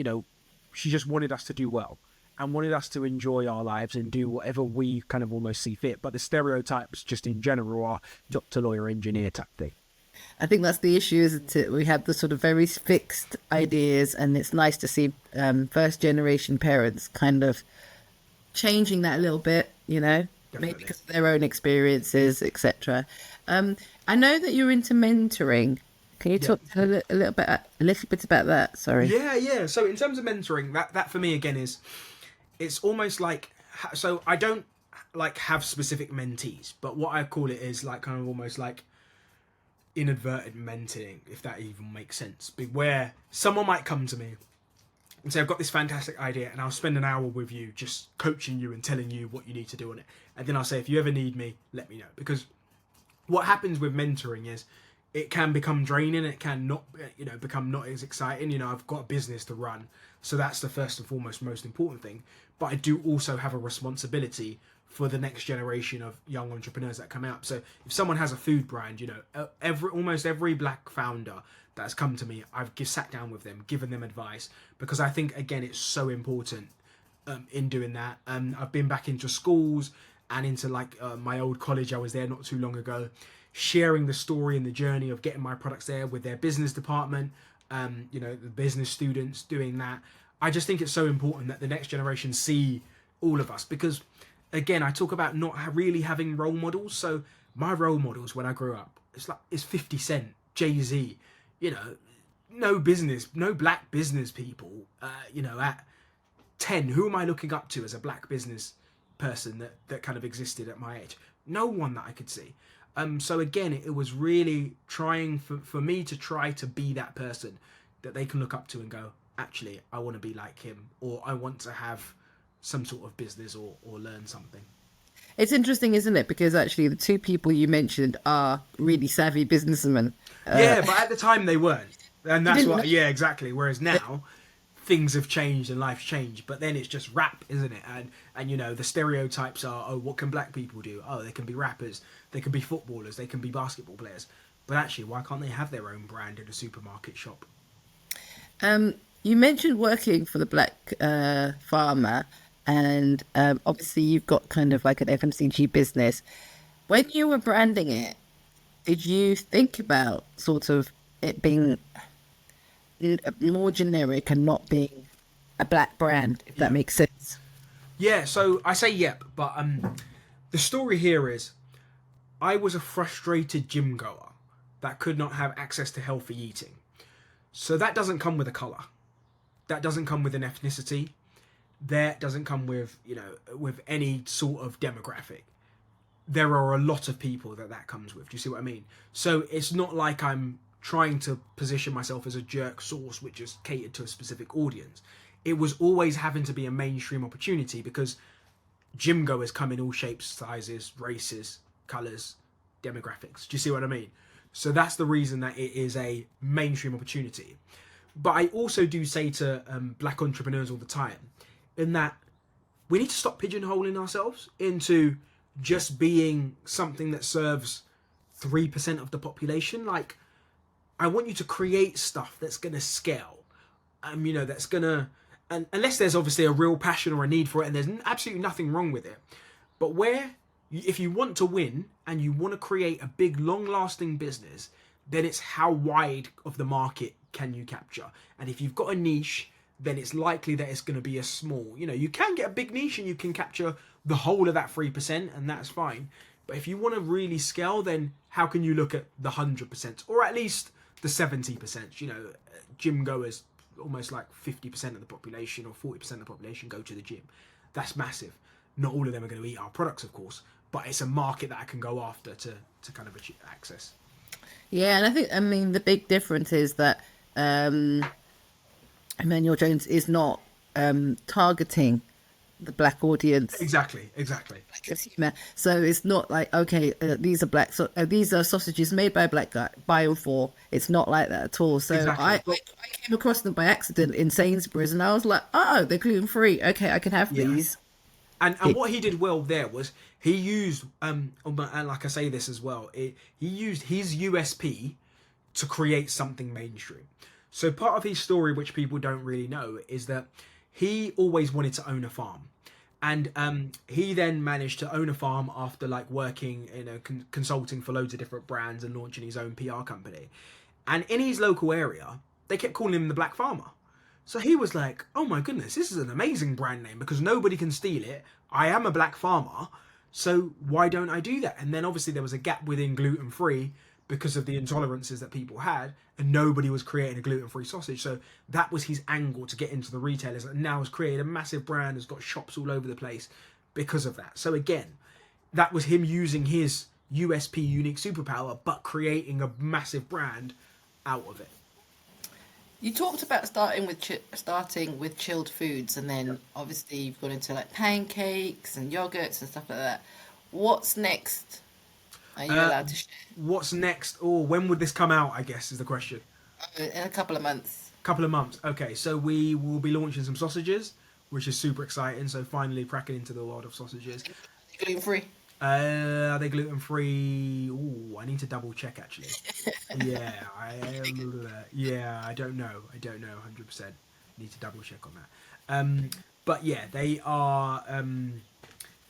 she just wanted us to do well and wanted us to enjoy our lives and do whatever we kind of almost see fit. But the stereotypes just in general are doctor, lawyer, engineer type thing. I think that's the issue, isn't it? We have the sort of very fixed ideas, and it's nice to see first generation parents kind of changing that a little bit, maybe because of their own experiences, etc. I know that you're into mentoring. Can you talk a little bit about that? Sorry. Yeah. So in terms of mentoring, that for me again it's almost like, so I don't like have specific mentees, but what I call it is like kind of almost like inadvertent mentoring, if that even makes sense. Where someone might come to me and say, I've got this fantastic idea and I'll spend an hour with you just coaching you and telling you what you need to do on it. And then I'll say, if you ever need me, let me know. Because what happens with mentoring is it can become draining. It can not, become not as exciting. I've got a business to run. So that's the first and foremost most important thing. But I do also have a responsibility for the next generation of young entrepreneurs that come out. So if someone has a food brand, almost every black founder that's come to me, I've sat down with them, given them advice, because I think, again, it's so important in doing that. I've been back into schools and into my old college. I was there not too long ago, sharing the story and the journey of getting my products there with their business department, the business students doing that. I just think it's so important that the next generation see all of us, because again, I talk about not really having role models. So my role models when I grew up, it's 50 Cent, Jay-Z, no black business people, 10, who am I looking up to as a black business person that kind of existed at my age? No one that I could see. So again, it was really trying for me to try to be that person that they can look up to and go, actually, I want to be like him, or I want to have some sort of business or learn something. It's interesting, isn't it? Because actually, the two people you mentioned are really savvy businessmen. Yeah, but at the time they weren't, and that's didn't what. know. Yeah, exactly. Whereas now, things have changed and life's changed. But then it's just rap, isn't it? And you know the stereotypes are, oh, what can black people do? Oh, they can be rappers, they can be footballers, they can be basketball players. But actually, why can't they have their own brand in a supermarket shop? You mentioned working for the black farmer, and obviously you've got kind of like an FMCG business. When you were branding it, did you think about sort of it being more generic and not being a black brand, if that makes sense? Yeah. So I say yep, but the story here is, I was a frustrated gym goer that could not have access to healthy eating. So that doesn't come with a colour. That doesn't come with an ethnicity. That doesn't come with, you know, with any sort of demographic. There are a lot of people that comes with. Do you see what I mean? So it's not like I'm trying to position myself as a jerk sauce which is catered to a specific audience. It was always having to be a mainstream opportunity because gym goers come in all shapes, sizes, races, colours, demographics. Do you see what I mean? So that's the reason that it is a mainstream opportunity. But I also do say to black entrepreneurs all the time, in that we need to stop pigeonholing ourselves into just being something that serves 3% of the population. Like, I want you to create stuff that's going to scale. You know, that's going to, and unless there's obviously a real passion or a need for it, and there's absolutely nothing wrong with it. But if you want to win and you want to create a big, long-lasting business, then it's how wide of the market can you capture. And if you've got a niche, then it's likely that it's going to be a small. You know, you can get a big niche and you can capture the whole of that 3%, and that's fine. But if you want to really scale, then how can you look at the 100%, or at least the 70%? You know, gym goers, almost like 50% of the population or 40% of the population go to the gym. That's massive. Not all of them are going to eat our products, of course, but it's a market that I can go after to kind of achieve access. Yeah, and I mean, the big difference is that Emmanuel Jones is not targeting the black audience. Exactly. Consumer. So it's not like, okay, these are black, these are sausages made by a black guy, buy them for. It's not like that at all. So Exactly. I came across them by accident in Sainsbury's, and I was like, oh, they're gluten free. Okay, I can have these. And what he did well there was he used and like I say this as well, he used his USP to create something mainstream. So part of his story, which people don't really know, is that he always wanted to own a farm. And he then managed to own a farm after like working, you know, consulting for loads of different brands and launching his own PR company. And in his local area, they kept calling him the Black Farmer. So he was like, oh my goodness, this is an amazing brand name because nobody can steal it. I am a black farmer, so why don't I do that? And then obviously there was a gap within gluten-free because of the intolerances that people had, and nobody was creating a gluten-free sausage. So that was his angle to get into the retailers, and now has created a massive brand, has got shops all over the place because of that. So again, that was him using his USP, unique superpower, but creating a massive brand out of it. You talked about starting with chilled foods, and then obviously you've gone into like pancakes and yogurts and stuff like that. What's next? Are you allowed to share? What's next? Or when would this come out, I guess, is the question. In a couple of months. Couple of months. Okay, so we will be launching some sausages, which is super exciting. So finally cracking into the world of sausages. Gluten free. Are they gluten free? Ooh, I need to double check actually. Yeah, I don't know. 100%. Need to double check on that. But yeah, they are.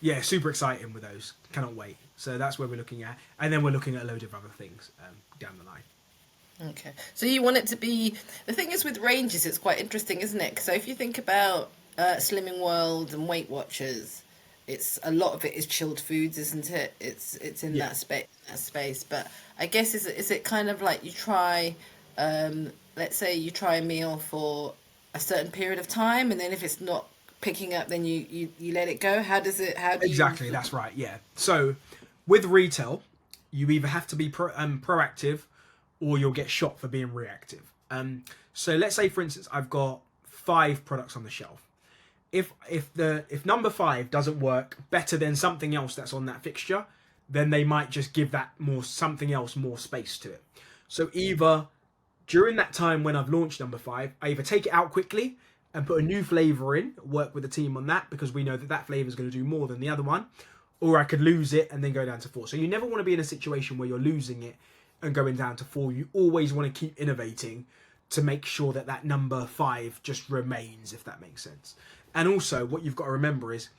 Yeah, super exciting with those. Cannot wait. So that's where we're looking at, and then we're looking at a load of other things down the line. Okay, so you want it to be. The thing is with ranges, it's quite interesting, isn't it? So if you think about Slimming World and Weight Watchers, it's a lot of it is chilled foods, isn't it? It's in that space. But I guess is it kind of like you try, let's say you try a meal for a certain period of time, and then if it's not picking up, then you let it go? How does it? How do Exactly, that's right. Yeah. So with retail, you either have to be proactive, or you'll get shot for being reactive. So let's say, for instance, I've got 5 products on the shelf. If number 5 doesn't work better than something else that's on that fixture, then they might just give that something else more space to it. So either during that time when I've launched number 5, I either take it out quickly and put a new flavor in, work with the team on that because we know that flavor is going to do more than the other one, or I could lose it and then go down to 4. So you never want to be in a situation where you're losing it and going down to 4. You always want to keep innovating to make sure that number 5 just remains, if that makes sense. And also, what you've got to remember is,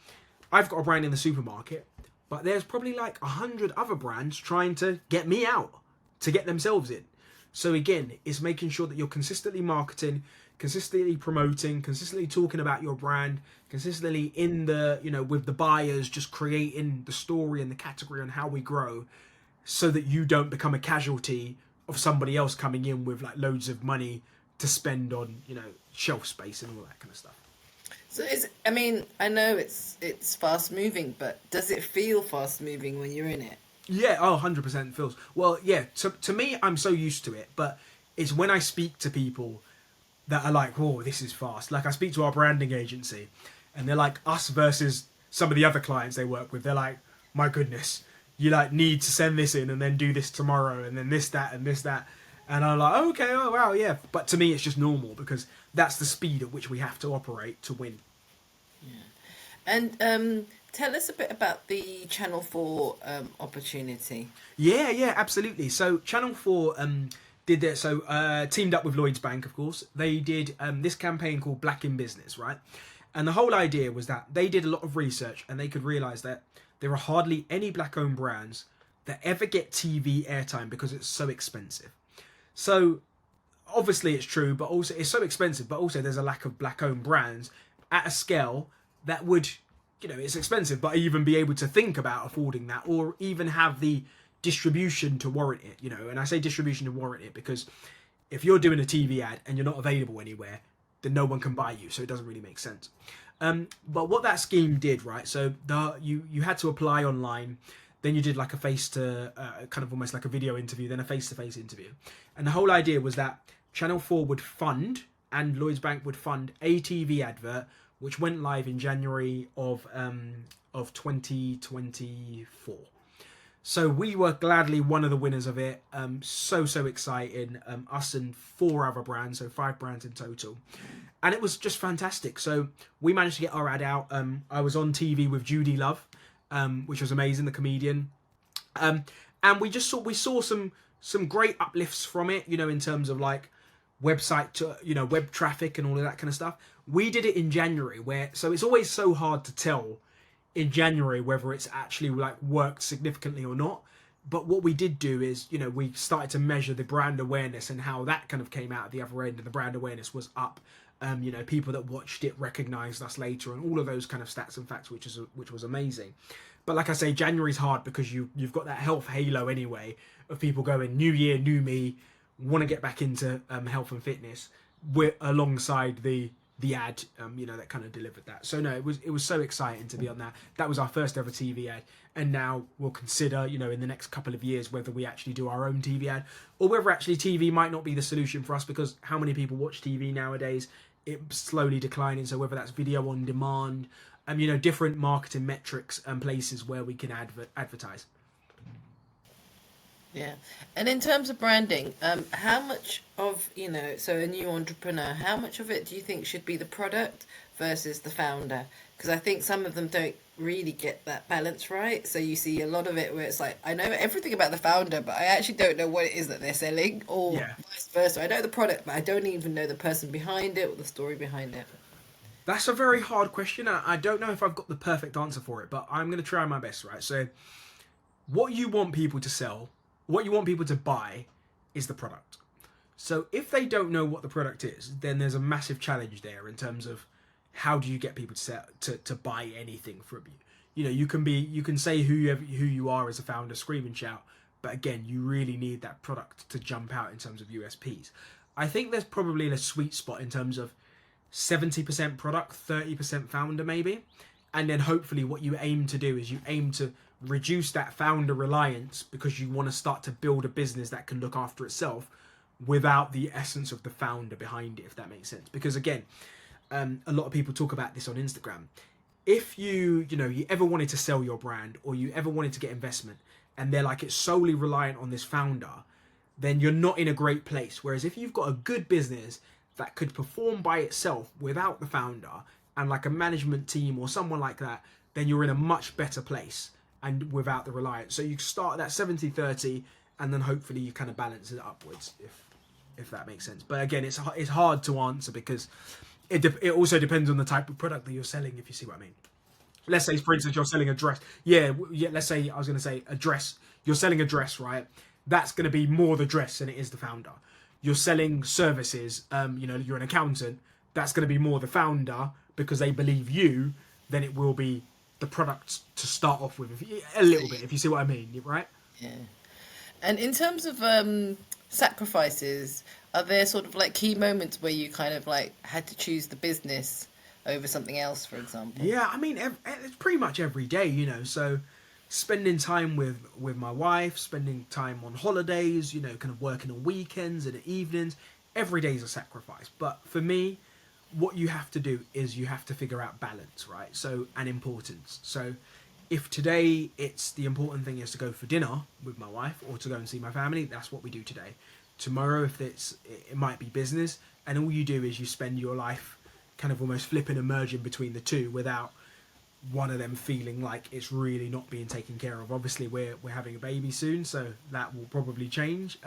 I've got a brand in the supermarket, but there's probably like 100 other brands trying to get me out, to get themselves in. So again, it's making sure that you're consistently marketing, consistently promoting, consistently talking about your brand, consistently in the, with the buyers, just creating the story and the category on how we grow, so that you don't become a casualty of somebody else coming in with like loads of money to spend on, shelf space and all that kind of stuff. So I know it's fast moving, but does it feel fast moving when you're in it? Yeah, 100% feels. Well, yeah, to me, I'm so used to it, but it's when I speak to people that are like, whoa, this is fast. Like, I speak to our branding agency, and they're like, us versus some of the other clients they work with, they're like, my goodness, you like need to send this in and then do this tomorrow and then this, that, and this, that. And I'm like, okay, oh, wow, yeah. But to me, it's just normal because that's the speed at which we have to operate to win. Yeah. And tell us a bit about the Channel 4 opportunity. Yeah, absolutely. So Channel 4 did that. So teamed up with Lloyds Bank, of course. They did this campaign called Black in Business, right? And the whole idea was that they did a lot of research and they could realise that there are hardly any black-owned brands that ever get TV airtime because it's so expensive. So obviously it's true, but also it's so expensive, but also there's a lack of black-owned brands at a scale that would, it's expensive, but even be able to think about affording that, or even have the distribution to warrant it, And I say distribution to warrant it because if you're doing a TV ad and you're not available anywhere, then no one can buy you, so it doesn't really make sense. But what that scheme did, right? So you had to apply online, then you did like a kind of almost like a video interview, then a face-to-face interview, and the whole idea was that Channel 4 would fund and Lloyds Bank would fund a TV advert which went live in January of 2024. So we were gladly one of the winners of it. So exciting. Us and 4 other brands, so 5 brands in total. And it was just fantastic. So we managed to get our ad out. I was on TV with Judy Love, which was amazing, the comedian. And we saw some great uplifts from it, in terms of like website to, web traffic and all of that kind of stuff. We did it in January, so it's always so hard to tell in January whether it's actually like worked significantly or not. But what we did do is, we started to measure the brand awareness and how that kind of came out at the other end, and the brand awareness was up. People that watched it recognized us later, and all of those kind of stats and facts, which was amazing. But like I say, January's hard because you've got that health halo anyway of people going, new year, new me, want to get back into health and fitness, alongside the ad, that kind of delivered that. So no, it was so exciting to be on that. That was our first ever TV ad, and now we'll consider, in the next couple of years, whether we actually do our own TV ad, or whether actually TV might not be the solution for us, because how many people watch TV nowadays? It's slowly declining. So whether that's video on demand, different marketing metrics and places where we can advertise. Yeah. And in terms of branding, how much of, so a new entrepreneur, how much of it do you think should be the product versus the founder? Because I think some of them don't really get that balance right. So you see a lot of it where it's like, I know everything about the founder, but I actually don't know what it is that they're selling, or vice versa. I know the product, but I don't even know the person behind it or the story behind it. That's a very hard question. I don't know if I've got the perfect answer for it, but I'm going to try my best, right? So what you want people to sell, what you want people to buy, is the product. So if they don't know what the product is, then there's a massive challenge there in terms of how do you get people to buy anything from you. You can say who you are as a founder, scream and shout, but again, you really need that product to jump out in terms of USPs. I think there's probably a sweet spot in terms of 70% product, 30% founder maybe. And then hopefully what you aim to do is you aim to reduce that founder reliance, because you want to start to build a business that can look after itself without the essence of the founder behind it, if that makes sense. Because again, a lot of people talk about this on Instagram. If you ever wanted to sell your brand, or you ever wanted to get investment, and they're like, it's solely reliant on this founder, then you're not in a great place. Whereas if you've got a good business that could perform by itself without the founder, and like a management team or someone like that, then you're in a much better place and without the reliance. So you start at 70-30, and then hopefully you kind of balance it upwards, if that makes sense. But again, it's hard to answer, because it also depends on the type of product that you're selling, if you see what I mean. Let's say, for instance, you're selling a dress. Yeah. Let's say I was going to say a dress. You're selling a dress, right? That's going to be more the dress than it is the founder. You're selling services. You're an accountant. That's going to be more the founder, because they believe you, than it will be the product to start off with. A little bit, if you see what I mean, right? Yeah. And in terms of sacrifices, are there sort of like key moments where you kind of like had to choose the business over something else, for example? Yeah, I mean, it's pretty much every day, So spending time with my wife, spending time on holidays, kind of working on weekends and evenings, every day is a sacrifice. But for me, what you have to do is you have to figure out balance, right? So, and importance. So if today it's the important thing is to go for dinner with my wife or to go and see my family, that's what we do today. Tomorrow, if it might be business, and all you do is you spend your life kind of almost flipping and merging between the two without one of them feeling like it's really not being taken care of. Obviously, we're having a baby soon, so that will probably change.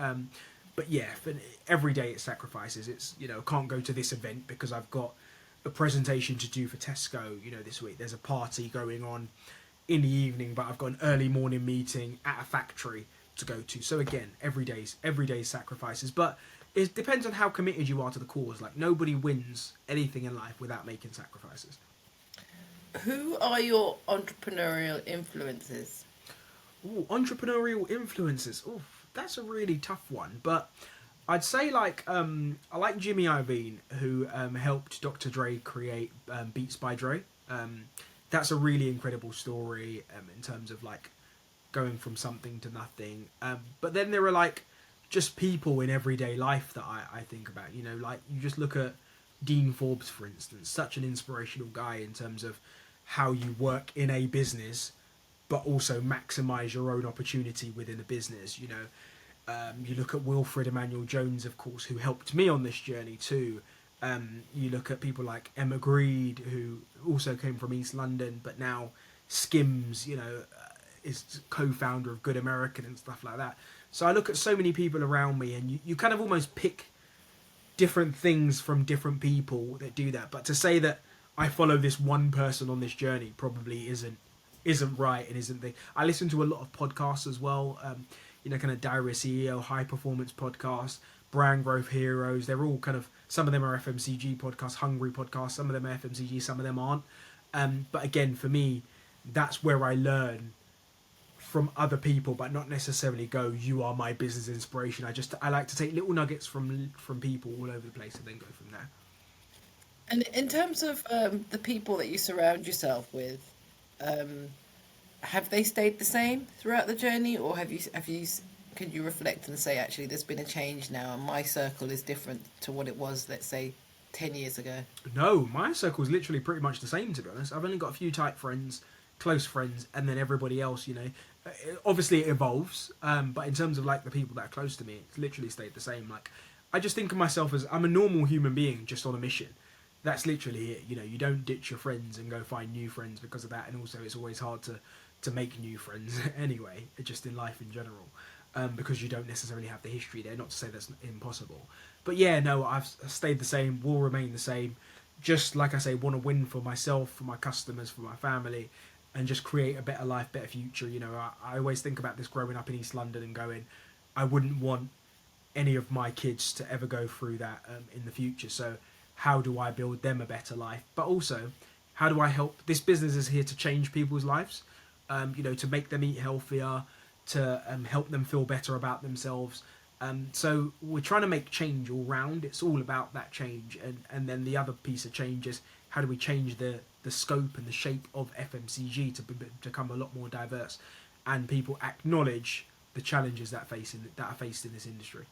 But yeah, for every day it's sacrifices. It's, can't go to this event because I've got a presentation to do for Tesco, this week. There's a party going on in the evening, but I've got an early morning meeting at a factory to go to. So again, every day's sacrifices. But it depends on how committed you are to the cause. Like, nobody wins anything in life without making sacrifices. Who are your entrepreneurial influences? Ooh, entrepreneurial influences. Ooh, that's a really tough one. But I'd say I like Jimmy Iovine, who helped Dr. Dre create Beats by Dre. That's a really incredible story in terms of like going from something to nothing. But then there are just people in everyday life that I think about. Like you just look at Dean Forbes, for instance, such an inspirational guy in terms of how you work in a business, but also maximize your own opportunity within a business. You look at Wilfred Emmanuel Jones, of course, who helped me on this journey too. You look at people like Emma Greed, who also came from East London, but now Skims, is co-founder of Good American and stuff like that. So I look at so many people around me, and you kind of almost pick different things from different people that do that. But to say that I follow this one person on this journey probably isn't right, and isn't the. I listen to a lot of podcasts as well. Kind of Diary CEO, High Performance Podcast, Brand Growth Heroes. They're all kind of, some of them are FMCG podcasts, Hungry podcasts. Some of them are FMCG, some of them aren't. But again, for me, that's where I learn from other people, but not necessarily go, you are my business inspiration. I like to take little nuggets from people all over the place and then go from there. And in terms of the people that you surround yourself with, have they stayed the same throughout the journey, or can you reflect and say, actually, there's been a change now, and my circle is different to what it was, let's say, 10 years ago? No, my circle is literally pretty much the same, to be honest. I've only got a few tight friends, close friends, and then everybody else, obviously it evolves, but in terms of the people that are close to me, it's literally stayed the same. I just think of myself as I'm a normal human being just on a mission. That's literally it. You don't ditch your friends and go find new friends because of that, and also it's always hard to make new friends anyway, just in life in general, because you don't necessarily have the history there. Not to say that's impossible, but yeah, no, I've stayed the same, will remain the same. Just like I say, want to win for myself, for my customers, for my family, and just create a better life, better future. I always think about this growing up in East London and going, I wouldn't want any of my kids to ever go through that in the future. So how do I build them a better life? But also, how do I help? This business is here to change people's lives, to make them eat healthier, to help them feel better about themselves. So we're trying to make change all round. It's all about that change, and then the other piece of change is how do we change the scope and the shape of FMCG to become a lot more diverse, and people acknowledge the challenges that are faced in this industry.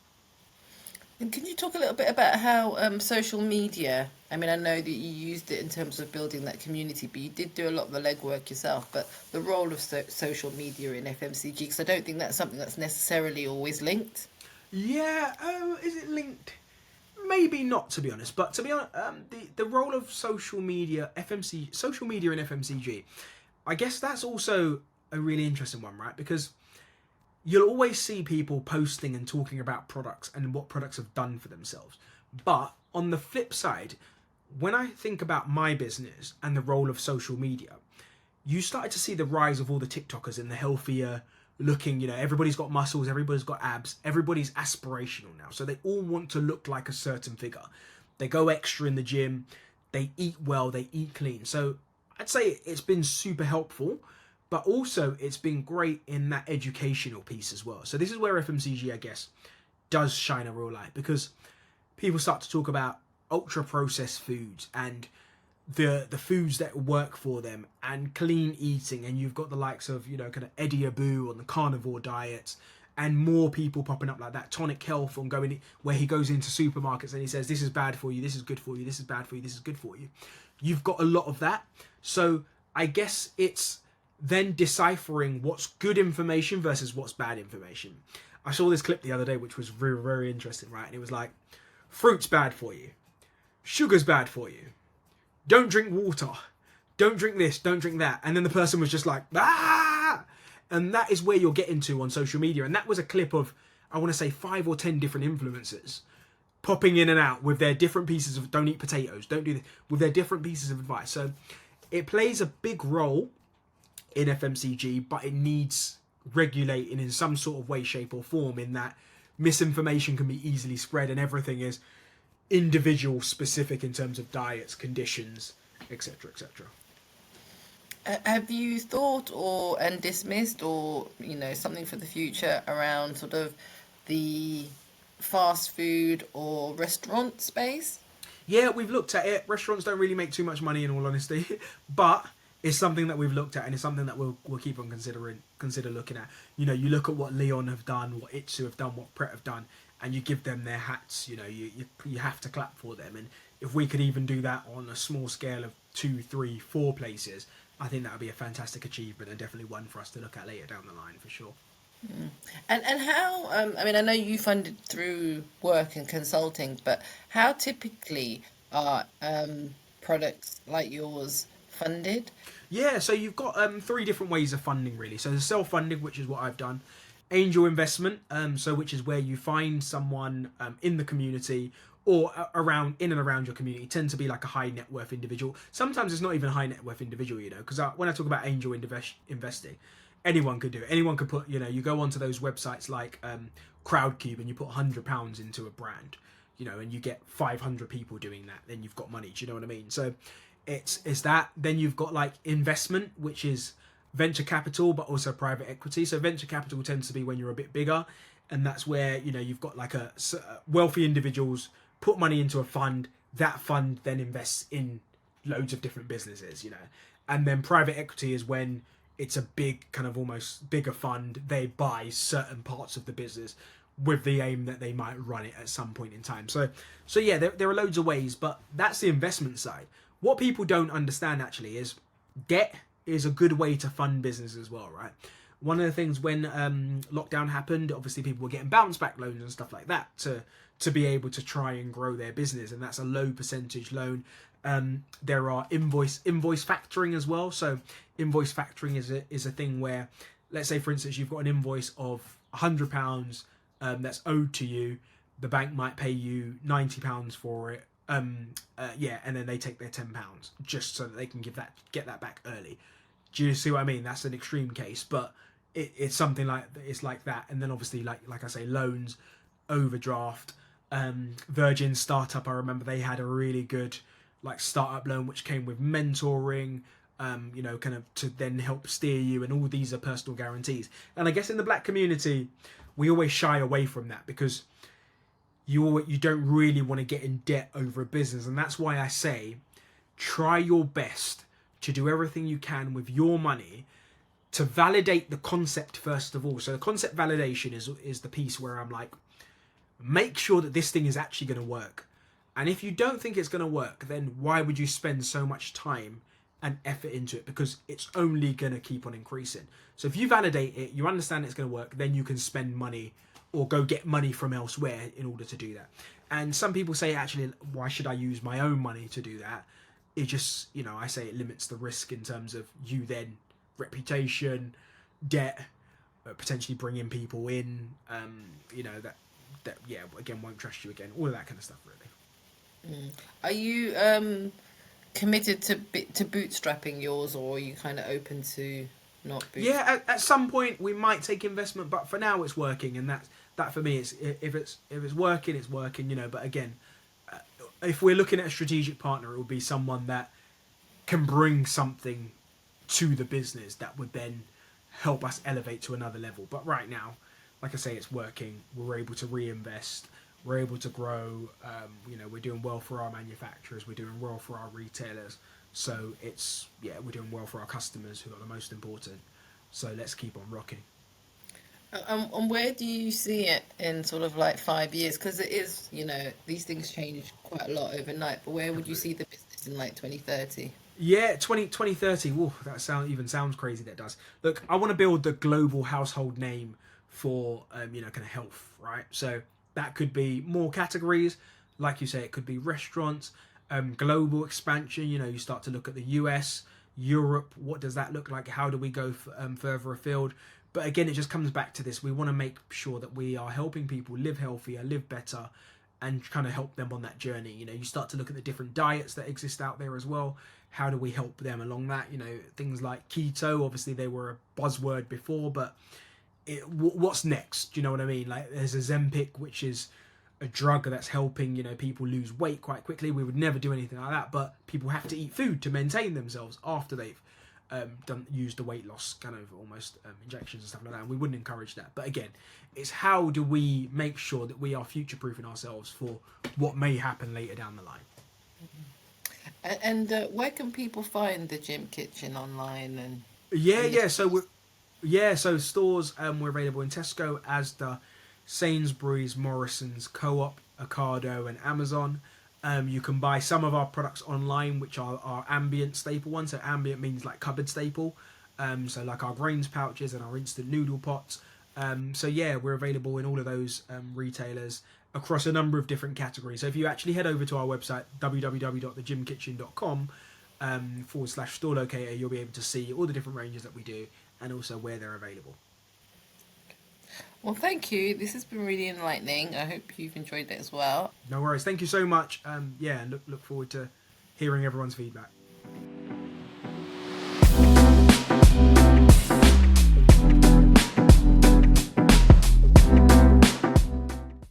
And can you talk a little bit about how social media, I mean, I know that you used it in terms of building that community, but you did do a lot of the legwork yourself, but the role of social media in FMCG, because I don't think that's something that's necessarily always linked. Yeah, is it linked? Maybe not, to be honest. But to be honest, the role of social media, social media in FMCG, I guess that's also a really interesting one, right? Because you'll always see people posting and talking about products and what products have done for themselves. But on the flip side, when I think about my business and the role of social media, you started to see the rise of all the TikTokers and the healthier looking, everybody's got muscles, everybody's got abs, everybody's aspirational now. So they all want to look like a certain figure. They go extra in the gym, they eat well, they eat clean. So I'd say it's been super helpful, but also it's been great in that educational piece as well. So this is where FMCG, I guess, does shine a real light, because people start to talk about ultra processed foods and the foods that work for them and clean eating, and you've got the likes of kind of Eddie Abu on the carnivore diets, and more people popping up like that. Tonic Health on where he goes into supermarkets and he says this is bad for you, this is good for you, this is bad for you, this is good for you. You've got a lot of that. So I guess it's then deciphering what's good information versus what's bad information. I saw this clip the other day which was very, very interesting, right? And it was like, fruit's bad for you, sugar's bad for you, don't drink water, don't drink this, don't drink that. And then the person was just like, ah! And that is where you're getting to on social media. And that was a clip of, I want to say 5 or 10 different influencers popping in and out with their different pieces of, don't eat potatoes, don't do this, with their different pieces of advice. So it plays a big role in FMCG, but it needs regulating in some sort of way, shape or form, in that misinformation can be easily spread and everything is individual specific in terms of diets, conditions, etc., etc. Have you thought and dismissed or something for the future around sort of the fast food or restaurant space? Yeah, we've looked at it. Restaurants don't really make too much money, in all honesty, but it's something that we've looked at, and it's something that we'll keep on consider looking at. You look at what Leon have done, what Itsu have done, what Pret have done, and you give them their hats. You have to clap for them. And if we could even do that on a small scale of 2, 3, 4 places, I think that would be a fantastic achievement, and definitely one for us to look at later down the line for sure. Mm. And how, I mean, I know you funded through work and consulting, but how typically are products like yours funded? Yeah, so you've got 3 different ways of funding, really. So there's self-funding, which is what I've done. Angel investment, so which is where you find someone in the community or in and around your community. Tend to be like a high net worth individual. Sometimes it's not even a high net worth individual, because when I talk about angel investing, anyone could do it. Anyone could put, you go onto those websites like Crowdcube and you put £100 into a brand, and you get 500 people doing that. Then you've got money. Do you know what I mean? So it's that. Then you've got like investment, which is venture capital, but also private equity. So venture capital tends to be when you're a bit bigger, and that's where you've got like a wealthy individuals put money into a fund. That fund then invests in loads of different businesses, and then private equity is when it's a big kind of almost bigger fund. They buy certain parts of the business with the aim that they might run it at some point in time. So yeah, there are loads of ways, but that's the investment side. What people don't understand actually is debt is a good way to fund business as well, right? One of the things when lockdown happened, obviously people were getting bounce back loans and stuff like that to be able to try and grow their business, and that's a low percentage loan. There are invoice factoring as well. So invoice factoring is a thing where, let's say for instance, you've got an invoice of £100 that's owed to you. The bank might pay you £90 for it. And then they take their £10 just so that they can get that back early. Do you see what I mean? That's an extreme case, but it's something like that. And then obviously like I say, loans, overdraft, Virgin startup. I remember they had a really good like startup loan which came with mentoring, kind of to then help steer you, and all these are personal guarantees. And I guess in the black community, we always shy away from that because you don't really want to get in debt over a business, and that's why I say try your best to do everything you can with your money to validate the concept first of all. So the concept validation is the piece where I'm like, make sure that this thing is actually going to work. And if you don't think it's going to work, then why would you spend so much time and effort into it? Because it's only going to keep on increasing. So if you validate it, you understand it's going to work, then you can spend money or go get money from elsewhere in order to do that. And some people say, actually, why should I use my own money to do that? It just, I say it limits the risk in terms of you then reputation, debt, potentially bringing people in, that again won't trust you again, all of that kind of stuff really. Are you committed to bootstrapping yours, or are you kind of open to not bootstrapping? Yeah, at some point we might take investment, but for now it's working, and that for me is if it's working, it's working, but again, if we're looking at a strategic partner, it would be someone that can bring something to the business that would then help us elevate to another level. But right now, like I say, it's working. We're able to reinvest. We're able to grow. We're doing well for our manufacturers. We're doing well for our retailers. So we're doing well for our customers, who are the most important. So let's keep on rocking. And where do you see it in sort of like 5 years? Because it is, these things change quite a lot overnight. But where would you see the business in like 2030? Yeah, 2030. Whoa, that sounds crazy. That does. Look, I want to build the global household name for kind of health, right? So that could be more categories, like you say. It could be restaurants, global expansion. You start to look at the US, Europe. What does that look like? How do we go further afield? But again, it just comes back to this. We want to make sure that we are helping people live healthier, live better, and kind of help them on that journey. You start to look at the different diets that exist out there as well. How do we help them along that? Things like keto, obviously they were a buzzword before, but what's next? Do you know what I mean? Like there's Ozempic, which is a drug that's helping, people lose weight quite quickly. We would never do anything like that, but people have to eat food to maintain themselves after they've used the weight loss kind of almost injections and stuff like that, and we wouldn't encourage that. But again, it's how do we make sure that we are future-proofing ourselves for what may happen later down the line. And where can people find the Gym Kitchen online? And so stores, we're available in Tesco, Asda, Sainsbury's, Morrison's, Co-op, Ocado, and Amazon. You can buy some of our products online, which are our ambient staple ones. So ambient means like cupboard staple. So like our grains pouches and our instant noodle pots. We're available in all of those retailers across a number of different categories. So if you actually head over to our website, www.thegymkitchen.com /store locator, you'll be able to see all the different ranges that we do and also where they're available. Well, thank you. This has been really enlightening. I hope you've enjoyed it as well. No worries. Thank you so much. And look forward to hearing everyone's feedback.